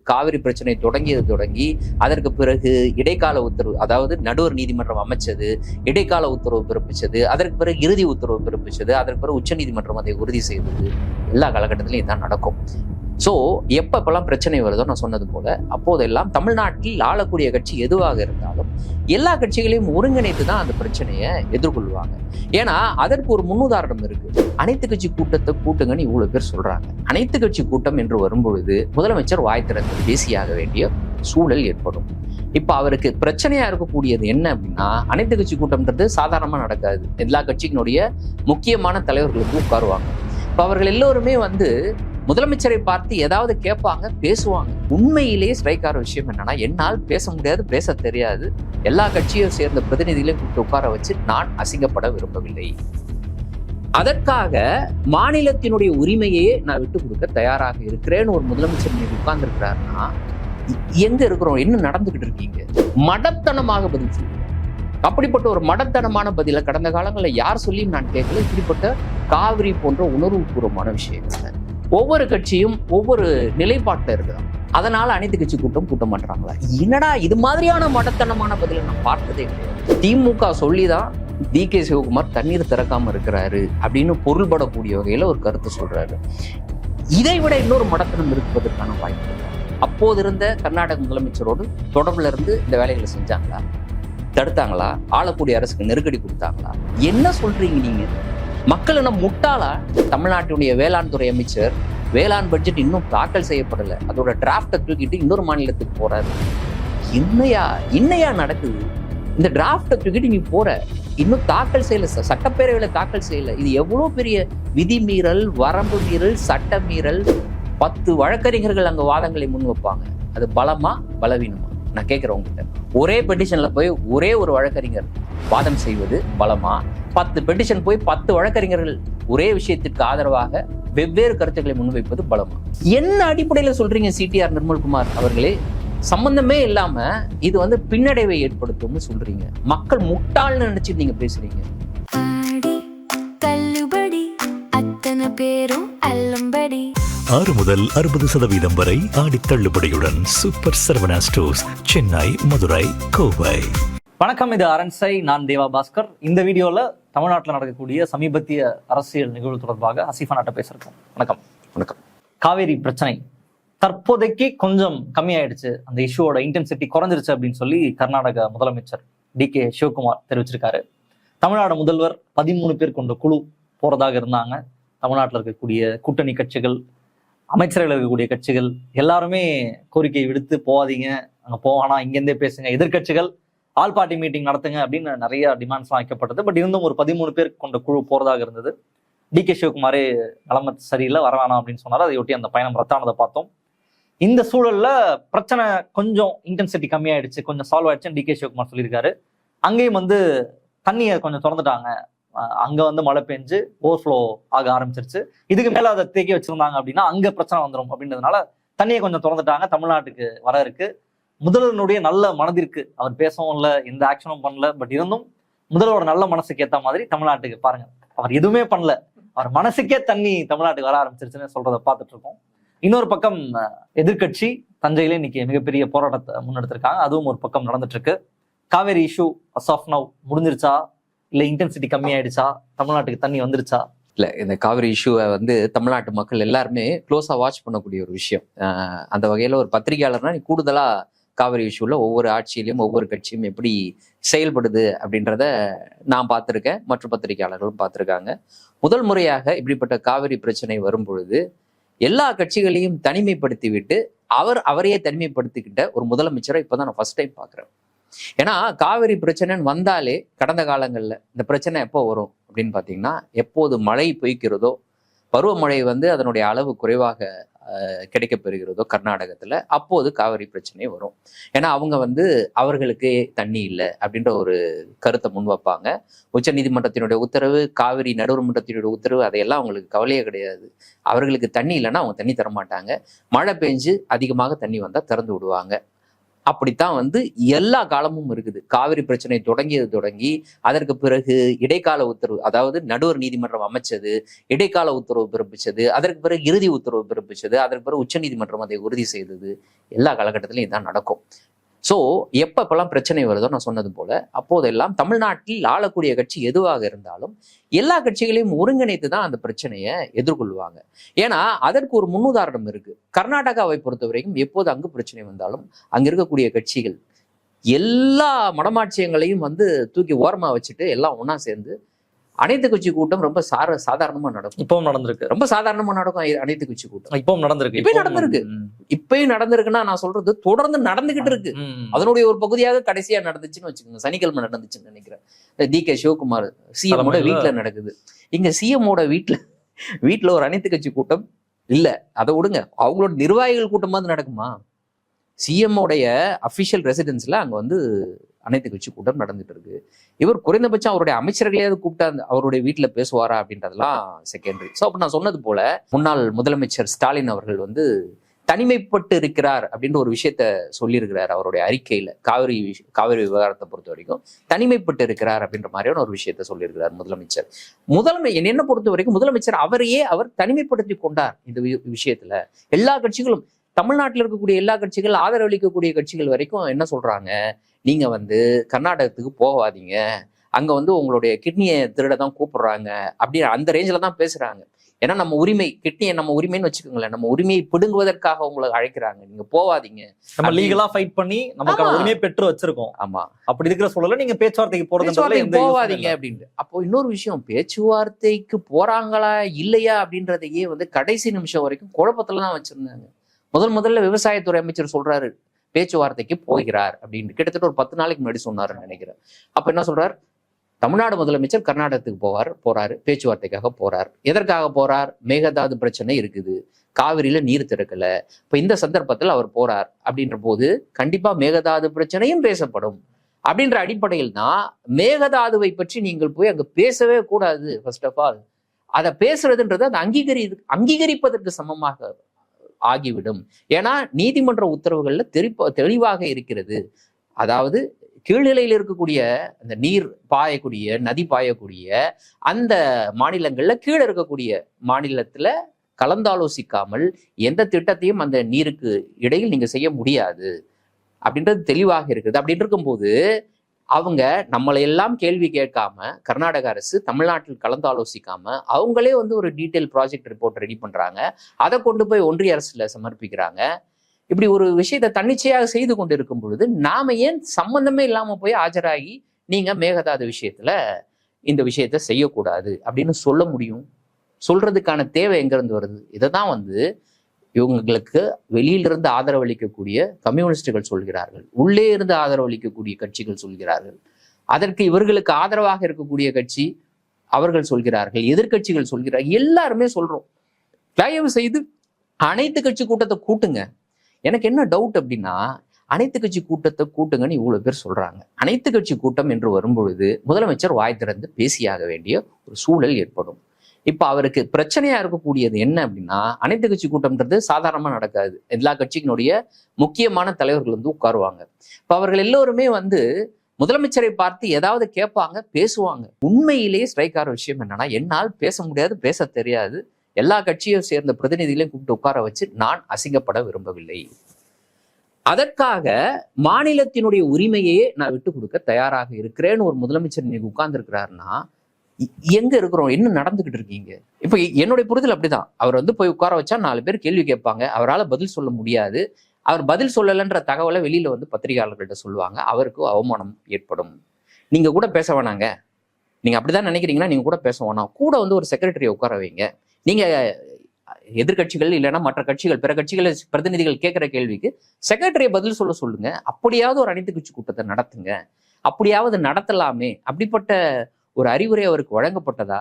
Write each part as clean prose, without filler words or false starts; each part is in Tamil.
காவிரி பிரச்சனை தொடங்கி அதற்கு பிறகு இடைக்கால உத்தரவு, அதாவது நடுவர் நீதிமன்றம் அமைச்சது, இடைக்கால உத்தரவு பிறப்பிச்சது, அதற்கு பிறகு இறுதி உத்தரவு பிறப்பிச்சது, அதற்கு பிறகு உச்ச நீதிமன்றம் அதை உறுதி செய்தது. எல்லா காலகட்டத்திலும் இதுதான் நடக்கும். ஸோ எப்பப்பெல்லாம் பிரச்சனை வருதோ நான் சொன்னது போல அப்போதெல்லாம் தமிழ்நாட்டில் ஆளக்கூடிய கட்சி எதுவாக இருந்தாலும் எல்லா கட்சிகளையும் ஒருங்கிணைத்து தான் அந்த பிரச்சனையை எதிர்கொள்வாங்க. ஏன்னா அதற்கு ஒரு முன்னுதாரணம் இருக்கு. அனைத்து கட்சி கூட்டத்தை கூட்டுங்கன்னு இவ்வளவு பேர் சொல்றாங்க. அனைத்து கட்சி கூட்டம் என்று வரும்பொழுது முதலமைச்சர் வாய் திறந்து பேசியாக வேண்டிய சூழல் ஏற்படும். இப்ப அவருக்கு பிரச்சனையா இருக்கக்கூடியது என்ன அப்படின்னா, அனைத்து கட்சி கூட்டம்ன்றது சாதாரணமா நடக்காது. எல்லா கட்சியினுடைய முக்கியமான தலைவர்களுக்கு உட்காருவாங்க. இப்ப அவர்கள் எல்லோருமே முதலமைச்சரை பார்த்து ஏதாவது கேட்பாங்க, பேசுவாங்க. உண்மையிலேயே ஸ்ட்ரைக்கார விஷயம் என்னன்னா, என்னால் பேச முடியாது, பேச தெரியாது, எல்லா கட்சியும் சேர்ந்த பிரதிநிதிகளையும் கூப்பிட்டு உட்கார வச்சு நான் அசிங்கப்பட விரும்பவில்லை, அதற்காக மாநிலத்தினுடைய உரிமையே நான் விட்டு கொடுக்க தயாராக இருக்கிறேன்னு ஒரு முதலமைச்சர் மீது உட்கார்ந்து இருக்கிறாருன்னா எங்க இருக்கிறோம், என்ன நடந்துகிட்டு இருக்கீங்க? மடத்தனமாக பதில் சொல்லுங்க. அப்படிப்பட்ட ஒரு மடத்தனமான பதில கடந்த காலங்களில் யார் சொல்லியும் நான் கேட்கல. இப்படிப்பட்ட காவிரி போன்ற உணர்வுபூர்வமான விஷயங்கள் ஒவ்வொரு கட்சியும் ஒவ்வொரு நிலைப்பாட்டில் இருக்கிறாங்க. அதனால அனைத்து கட்சி கூட்டம் கூட்ட மாட்டாங்களா? என்னடா இது மாதிரியான மடத்தனமான பதில நான் பார்த்ததே கிடையாது. திமுக சொல்லிதான் DK சிவகுமார் தண்ணீர் திறக்காம இருக்கிறாரு அப்படின்னு பொருள்படக்கூடிய வகையில ஒரு கருத்து சொல்றாரு. இதை விட இன்னொரு மடத்தனம் இருப்பதற்கான வாய்ப்பு இல்லை. அப்போது இருந்த கர்நாடக முதலமைச்சரோடு தொடர்புல இருந்து இந்த வேலைகளை செஞ்சாங்களா? தடுத்தாங்களா? ஆளக்கூடிய அரசுக்கு நெருக்கடி கொடுத்தாங்களா? என்ன சொல்றீங்க நீங்க? மக்கள் என்ன முட்டாளா? தமிழ்நாட்டுடைய வேளாண் துறை அமைச்சர் வேளாண் பட்ஜெட் இன்னும் தாக்கல் செய்யப்படலை, அதோட டிராஃப்டை தூக்கிட்டு இன்னொரு மாநிலத்துக்கு போறாரு. என்னையா நடக்குது? இந்த டிராஃப்டை தூக்கிட்டு நீ போற, இன்னும் தாக்கல் செய்யல, சட்டப்பேரவையில தாக்கல் செய்யல. இது எவ்வளவு பெரிய விதி மீறல், வரம்பு மீறல், சட்ட மீறல். 10 வழக்கறிஞர்கள் அங்க வாதங்களை முன் வைப்பாங்க. அது பலமா பலவீனமா? நான் கேட்கிறேன் உங்ககிட்ட. ஒரே பெட்டிஷன்ல போய் ஒரே ஒரு வழக்கறிஞர் வாதம் செய்வது பலமா? 10 பெட்டிஷன் போய் 10 வழக்கறிஞர்கள் ஒரே விஷயத்திற்கு ஆதரவாக வெவ்வேறு கருத்துக்களை முன்வைப்பது பலமா? என்ன அடிப்படையில சொல்றீங்க சிடிஆர் நிர்மல்குமார் அவர்களே? சம்பந்தமே இல்லாம இது பின்னடைவை ஏற்படுத்தும்னு சொல்றீங்க. மக்கள் முட்டாள்னு நினைச்சு நீங்க பேசுறீங்க. பேரும் அல்லம்படி 6 முதல் 60% வரை ஆடி தள்ளுபடியுடன் சூப்பர் சரவணா ஸ்டோர்ஸ், சென்னை, மதுரை, கோவை. வணக்கம், இது அரண்சை. நான் தேவா பாஸ்கர். இந்த வீடியோல தமிழ்நாட்டில் நடக்கக்கூடிய சமீபத்திய அரசியல் நிகழ்வு தொடர்பாக ஹசீஃபா நாட்ட பேசியிருக்கோம். வணக்கம். வணக்கம். காவேரி பிரச்சனை தற்போதைக்கு கொஞ்சம் கம்மியாயிடுச்சு, அந்த இஷ்யூவோட இன்டென்சிட்டி குறைஞ்சிருச்சு அப்படின்னு சொல்லி கர்நாடக முதலமைச்சர் DK சிவகுமார் தெரிவிச்சிருக்காரு. தமிழ்நாடு முதல்வர் 13 பேர் கொண்ட குழு போறதாக இருந்தாங்க. தமிழ்நாட்டில் இருக்கக்கூடிய கூட்டணி கட்சிகள், அமைச்சர்கள் இருக்கக்கூடிய கட்சிகள் எல்லாருமே கோரிக்கை விடுத்து போகாதீங்க, அங்கே போவானா இங்கேருந்தே பேசுங்க, எதிர்கட்சிகள் ஆல் பார்ட்டி மீட்டிங் நடத்துங்க அப்படின்னு நிறைய டிமாண்ட்ஸ்லாம் வைக்கப்பட்டது. பட் இருந்தும் ஒரு 13 பேர் கொண்ட குழு போறதாக இருந்தது. DK சிவகுமாரே நிலைமை சரியில்லை, வர வேணாம் அப்படின்னு சொன்னார். அதையொட்டி அந்த பயணம் ரத்தானதை பார்த்தோம். இந்த சூழல்ல பிரச்சனை கொஞ்சம் இன்டென்சிட்டி கம்மியாயிடுச்சு, கொஞ்சம் சால்வ் ஆயிடுச்சுன்னு DK சிவகுமார் சொல்லியிருக்காரு. அங்கேயும் தண்ணியை கொஞ்சம் திறந்துட்டாங்க, அங்க மழை பெஞ்சு ஓவர்ஃப்ளோ ஆக ஆரம்பிச்சிருச்சு. இதுக்கு மேல அதை தேக்கி வச்சிருந்தாங்க அப்படின்னா அங்க பிரச்சனை வந்துடும் அப்படின்றதுனால தண்ணியை கொஞ்சம் திறந்துட்டாங்க. தமிழ்நாட்டுக்கு வர இருக்கு. முதல்வனுடைய நல்ல மனதிற்கு அவர் பேசவும் இல்லை, எந்த ஆக்ஷனும் பண்ணல. பட் இருந்தும் முதல்வரோட நல்ல மனசுக்கு ஏற்ற மாதிரி தமிழ்நாட்டுக்கு பாருங்க, அவர் எதுவுமே பண்ணல, அவர் மனசுக்கே தண்ணி தமிழ்நாட்டுக்கு வர ஆரம்பிச்சிருச்சுன்னு சொல்றதை பார்த்துட்டு இருக்கோம். இன்னொரு பக்கம் எதிர்கட்சி தஞ்சையில இன்னைக்கு மிகப்பெரிய போராட்டத்தை முன்னெடுத்திருக்காங்க. அதுவும் ஒரு பக்கம் நடந்துட்டு இருக்கு. Kaveri issue as of now முடிஞ்சிருச்சா, இல்ல இன்டென்சிட்டி கம்மியாயிடுச்சா, தமிழ்நாட்டுக்கு தண்ணி வந்துருச்சா? இல்ல, இந்த காவிரி இஷ்யூவை தமிழ்நாட்டு மக்கள் எல்லாருமே க்ளோஸா வாட்ச் பண்ணக்கூடிய ஒரு விஷயம். அந்த வகையில ஒரு பத்திரிகையாளர்னா நீ கூடுதலா காவிரி இஷ்யூல ஒவ்வொரு ஆட்சியிலையும் ஒவ்வொரு கட்சியும் எப்படி செயல்படுது அப்படின்றத நான் பார்த்துருக்கேன், மற்ற பத்திரிகையாளர்களும் பார்த்துருக்காங்க. முதல் முறையாக இப்படிப்பட்ட காவிரி பிரச்சனை வரும் பொழுது எல்லா கட்சிகளையும் தனிமைப்படுத்தி விட்டு அவரையே தனிமைப்படுத்திக்கிட்ட ஒரு முதலமைச்சரை இப்போதான் நான் ஃபர்ஸ்ட் டைம் பார்க்குறேன். ஏன்னா காவிரி பிரச்சனைன்னு வந்தாலே கடந்த காலங்களில் இந்த பிரச்சனை எப்போ வரும் அப்படின்னு பார்த்தீங்கன்னா, எப்போது மழை பொய்க்கிறதோ, பருவமழை அதனுடைய அளவு குறைவாக கிடைக்கப்பெறுகிறதோ கர்நாடகத்தில், அப்போது காவிரி பிரச்சனை வரும். ஏன்னா அவங்க அவர்களுக்கு தண்ணி இல்லை அப்படின்ற ஒரு கருத்தை முன்வைப்பாங்க. உச்ச நீதிமன்றத்தினுடைய உத்தரவு, காவிரி நடுவர் மன்றத்தினுடைய உத்தரவு, அதையெல்லாம் அவங்களுக்கு கவலையே கிடையாது. அவர்களுக்கு தண்ணி இல்லைன்னா அவங்க தண்ணி தரமாட்டாங்க. மழை பெஞ்சு அதிகமாக தண்ணி வந்தால் திறந்து விடுவாங்க. அப்படித்தான் வந்து எல்லா காலமும் இருக்குது. காவிரி பிரச்சனை தொடங்கி அதற்கு பிறகு இடைக்கால உத்தரவு, அதாவது நடுவர் நீதிமன்றம் அமைச்சது, இடைக்கால உத்தரவு பிறப்பிச்சது, அதற்கு பிறகு இறுதி உத்தரவு பிறப்பிச்சது, அதற்கு பிறகு உச்ச நீதிமன்றம் அதை உறுதி செய்தது. எல்லா காலகட்டத்திலும் இதுதான் நடக்கும். ஸோ எப்பப்பெல்லாம் பிரச்சனை வருதோ நான் சொன்னது போல அப்போதெல்லாம் தமிழ்நாட்டில் ஆளக்கூடிய கட்சி எதுவாக இருந்தாலும் எல்லா கட்சிகளையும் ஒருங்கிணைத்து தான் அந்த பிரச்சனையை எதிர்கொள்வாங்க. ஏன்னா அதற்கு ஒரு முன்னுதாரணம் இருக்கு. கர்நாடகாவை பொறுத்த வரைக்கும் எப்போது அங்கு பிரச்சனை வந்தாலும் அங்க இருக்கக்கூடிய கட்சிகள் எல்லா மடமாட்சியங்களையும் வந்து தூக்கி ஓரமா வச்சுட்டு எல்லாம் ஒன்னா சேர்ந்து அனைத்து கட்சி கூட்டம் ரொம்ப சாதாரணமா நடக்கும். இப்பவும் நடந்திருக்கு, ரொம்ப சாதாரணமா நடக்கும் அனைத்து கட்சி கூட்டம். இப்பவும் நடந்திருக்கு, இப்பயும் நடந்திருக்குன்னா நான் சொல்றது தொடர்ந்து நடந்துகிட்டு இருக்கு. அதனுடைய ஒரு பகுதியாக கடைசியா நடந்துச்சுன்னு வச்சுக்கோங்க. சனிக்கிழமை நடந்துச்சுன்னு நினைக்கிறேன். DK சிவகுமார் சிஎம்மோட வீட்டுல நடக்குது. இங்க சிஎம்மோட வீட்டுல ஒரு அனைத்து கட்சி கூட்டம் இல்ல, அதை விடுங்க, அவங்களோட நிர்வாகிகள் கூட்டமாவது நடக்குமா? சிஎம்மோடைய அபிஷியல் ரெசிடென்ஸ்ல அங்க வந்து அனைத்து கட்சி கூட்டம் நடந்துட்டு இருக்கு. இவர் குறைந்தபட்சம் அவருடைய அமைச்சர்களையாவது கூப்பிட்டா அவருடைய வீட்டுல பேசுவாரா அப்படின்றதெல்லாம் செகண்டரி. ஸோ அப்ப நான் சொன்னது போல முன்னாள் முதலமைச்சர் ஸ்டாலின் அவர்கள் வந்து தனிமைப்பட்டு இருக்கிறார் அப்படின்ற ஒரு விஷயத்த சொல்லியிருக்கிறார் அவருடைய அறிக்கையில. காவிரி விவகாரத்தை பொறுத்த வரைக்கும் தனிமைப்பட்டு இருக்கிறார் அப்படின்ற மாதிரியான ஒரு விஷயத்த சொல்லியிருக்கிறார் முதலமைச்சர். என்ன பொறுத்த வரைக்கும் முதலமைச்சர் அவர் தனிமைப்படுத்தி கொண்டார் இந்த விஷயத்துல. எல்லா கட்சிகளும், தமிழ்நாட்டில் இருக்கக்கூடிய எல்லா கட்சிகள், ஆதரவளிக்கக்கூடிய கட்சிகள் வரைக்கும் என்ன சொல்றாங்க, நீங்க வந்து கர்நாடகத்துக்கு போகாதீங்க, அங்க வந்து உங்களுடைய கிட்னியை திருட தான் கூப்பிடுறாங்க அப்படி அந்த ரேஞ்சில தான் பேசுறாங்க. ஏன்னா நம்ம உரிமை, கிட்னியை நம்ம உரிமைன்னு வச்சுக்கோங்களேன், நம்ம உரிமையை பிடுங்குவதற்காக உங்களை அழைக்கிறாங்க, நீங்க போவாதீங்க, நம்ம லீகலா ஃபைட் பண்ணி நமக்கு உரிமையை பெற்று வச்சிருக்கோம். ஆமா, அப்படி இருக்கிற சூழல்ல நீங்க பேச்சுவார்த்தைக்கு போவாதீங்க அப்படின்ட்டு. அப்போ இன்னொரு விஷயம், பேச்சுவார்த்தைக்கு போறாங்களா இல்லையா அப்படின்றதையே வந்து கடைசி நிமிஷம் வரைக்கும் குழப்பத்துல தான் வச்சிருந்தாங்க. முதல்ல விவசாயத்துறை அமைச்சர் சொல்றாரு பேச்சுவார்த்தைக்கு போகிறார் அப்படின்னு. கிட்டத்தட்ட ஒரு 10 நாளைக்கு முன்னாடி சொன்னாருன்னு நினைக்கிறேன். அப்ப என்ன சொல்றார், தமிழ்நாடு முதலமைச்சர் கர்நாடகத்துக்கு போறாரு, பேச்சுவார்த்தைக்காக போறார். எதற்காக போறார்? மேகதாது பிரச்சனை இருக்குது, காவிரியில நீர் திறக்கல, இப்ப இந்த சந்தர்ப்பத்தில் அவர் போறார் அப்படின்ற போது கண்டிப்பா மேகதாது பிரச்சனையும் பேசப்படும் அப்படின்ற அடிப்படையில் தான் மேகதாதுவை பற்றி நீங்கள் போய் அங்க பேசவே கூடாது. ஃபர்ஸ்ட் ஆஃப் ஆல் அதை பேசுறதுன்றது அதை அங்கீகரிப்பதற்கு சமமாக ஆகிவிடும். ஏன்னா நீதிமன்ற உத்தரவுகள்ல தெளிவாக இருக்கிறது. அதாவது கீழ்நிலையில் இருக்கக்கூடிய அந்த நீர் பாயக்கூடிய, நதி பாயக்கூடிய அந்த மாநிலங்கள்ல கீழே இருக்கக்கூடிய மாநிலத்துல கலந்தாலோசிக்காமல் எந்த திட்டத்தையும் அந்த நீருக்கு இடையில் நீங்க செய்ய முடியாது அப்படின்றது தெளிவாக இருக்குது. அப்படின்னு இருக்கும்போது அவங்க நம்மளையெல்லாம் கேள்வி கேட்காம, கர்நாடக அரசு தமிழ்நாட்டில் கலந்து ஆலோசிக்காம அவங்களே வந்து ஒரு டீட்டெயில் ப்ராஜெக்ட் ரிப்போர்ட் ரெடி பண்றாங்க, அதை கொண்டு போய் ஒன்றிய அரசுல சமர்ப்பிக்கிறாங்க. இப்படி ஒரு விஷயத்தை தன்னிச்சையாக செய்து கொண்டு இருக்கும் பொழுது நாம ஏன் சம்பந்தமே இல்லாம போய் ஆஜராகி நீங்க மேகதாது விஷயத்துல இந்த விஷயத்த செய்யக்கூடாது அப்படின்னு சொல்ல முடியும்? சொல்றதுக்கான தேவை எங்க இருந்து வருது? இதைதான் வந்து இவங்களுக்கு வெளியிலிருந்து ஆதரவளிக்கக்கூடிய கம்யூனிஸ்டுகள் சொல்கிறார்கள், உள்ளே இருந்து ஆதரவளிக்கக்கூடிய கட்சிகள் சொல்கிறார்கள், அதற்கு இவர்களுக்கு ஆதரவாக இருக்கக்கூடிய கட்சி அவர்கள் சொல்கிறார்கள், எதிர்கட்சிகள் சொல்கிறார்கள், எல்லாருமே சொல்றோம். தயவு செய்து அனைத்து கட்சி கூட்டத்தை கூட்டுங்க. எனக்கு என்ன டவுட் அப்படின்னா, அனைத்து கட்சி கூட்டத்தை கூட்டுங்கன்னு இவ்வளவு பேர் சொல்றாங்க. அனைத்து கட்சி கூட்டம் என்று வரும்பொழுது முதலமைச்சர் வாய் திறந்து பேசியாக வேண்டிய ஒரு சூழல் ஏற்படும். இப்ப அவருக்கு பிரச்சனையா இருக்கக்கூடியது என்ன அப்படின்னா, அனைத்து கட்சி கூட்டம்ன்றது சாதாரணமா நடக்காது. எல்லா கட்சியினுடைய முக்கியமான தலைவர்கள் வந்து உட்காருவாங்க. இப்ப அவர்கள் எல்லோருமே வந்து முதலமைச்சரை பார்த்து ஏதாவது கேட்பாங்க, பேசுவாங்க. உண்மையிலேயே ஸ்ட்ரைக் ஆகிற விஷயம் என்னன்னா, என்னால் பேச முடியாது, பேச தெரியாது, எல்லா கட்சியை சேர்ந்த பிரதிநிதிகளையும் கூப்பிட்டு உட்கார வச்சு நான் அசிங்கப்பட விரும்பவில்லை, அதற்காக மாநிலத்தினுடைய உரிமையே நான் விட்டு கொடுக்க தயாராக இருக்கிறேன்னு ஒரு முதலமைச்சர் இன்னைக்கு உட்கார்ந்து இருக்கிறாருன்னா எங்க இருக்கிறோம், என்ன நடந்துகிட்டு இருக்கீங்க? இப்ப என்னுடைய புரிதல் அப்படிதான். அவர் வந்து போய் உட்கார வச்சா 4 பேர் கேள்வி கேட்பாங்க, அவரால் பதில் சொல்ல முடியாது. அவர் பதில் சொல்லலைன்ற தகவலை வெளியில வந்து பத்திரிகையாளர்கள்ட்ட சொல்லுவாங்க, அவருக்கு அவமானம் ஏற்படும். நீங்க கூட பேச வேணாங்க, நீங்க அப்படிதான் நினைக்கிறீங்கன்னா நீங்க கூட பேச வேணாம், கூட வந்து ஒரு செக்ரட்டரியை உட்கார வைங்க. நீங்க எதிர்கட்சிகள் இல்லைன்னா மற்ற கட்சிகள், பிற கட்சிகள் பிரதிநிதிகள் கேட்கிற கேள்விக்கு செக்ரட்டரியை பதில் சொல்லுங்க. அப்படியாவது ஒரு அனைத்து கட்சி கூட்டத்தை நடத்துங்க, அப்படியாவது நடத்தலாமே. அப்படிப்பட்ட ஒரு அறிவுரை அவருக்கு வழங்கப்பட்டதா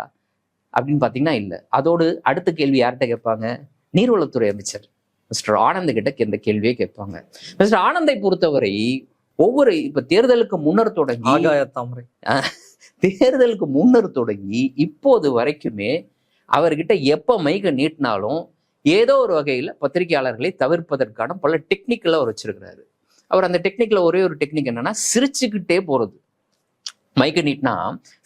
அப்படின்னு பாத்தீங்கன்னா இல்ல. அதோடு அடுத்த கேள்வி யார்கிட்ட கேட்பாங்க? நீர்வளத்துறை அமைச்சர் மிஸ்டர் ஆனந்த் கிட்ட இந்த கேள்வியை கேட்பாங்க. மிஸ்டர் ஆனந்தை பொறுத்தவரை ஒவ்வொரு இப்ப தேர்தலுக்கு முன்னர் தொடங்கி இப்போது வரைக்குமே அவர்கிட்ட எப்ப மைக்க நீட்டினாலும் ஏதோ ஒரு வகையில பத்திரிகையாளர்களை தவிர்ப்பதற்கான பல டெக்னிக்கலா அவர் வச்சிருக்கிறாரு. அவர் அந்த டெக்னிக்ல ஒரே ஒரு டெக்னிக் என்னன்னா சிரிச்சுக்கிட்டே போறது. மைக்க நீட்னா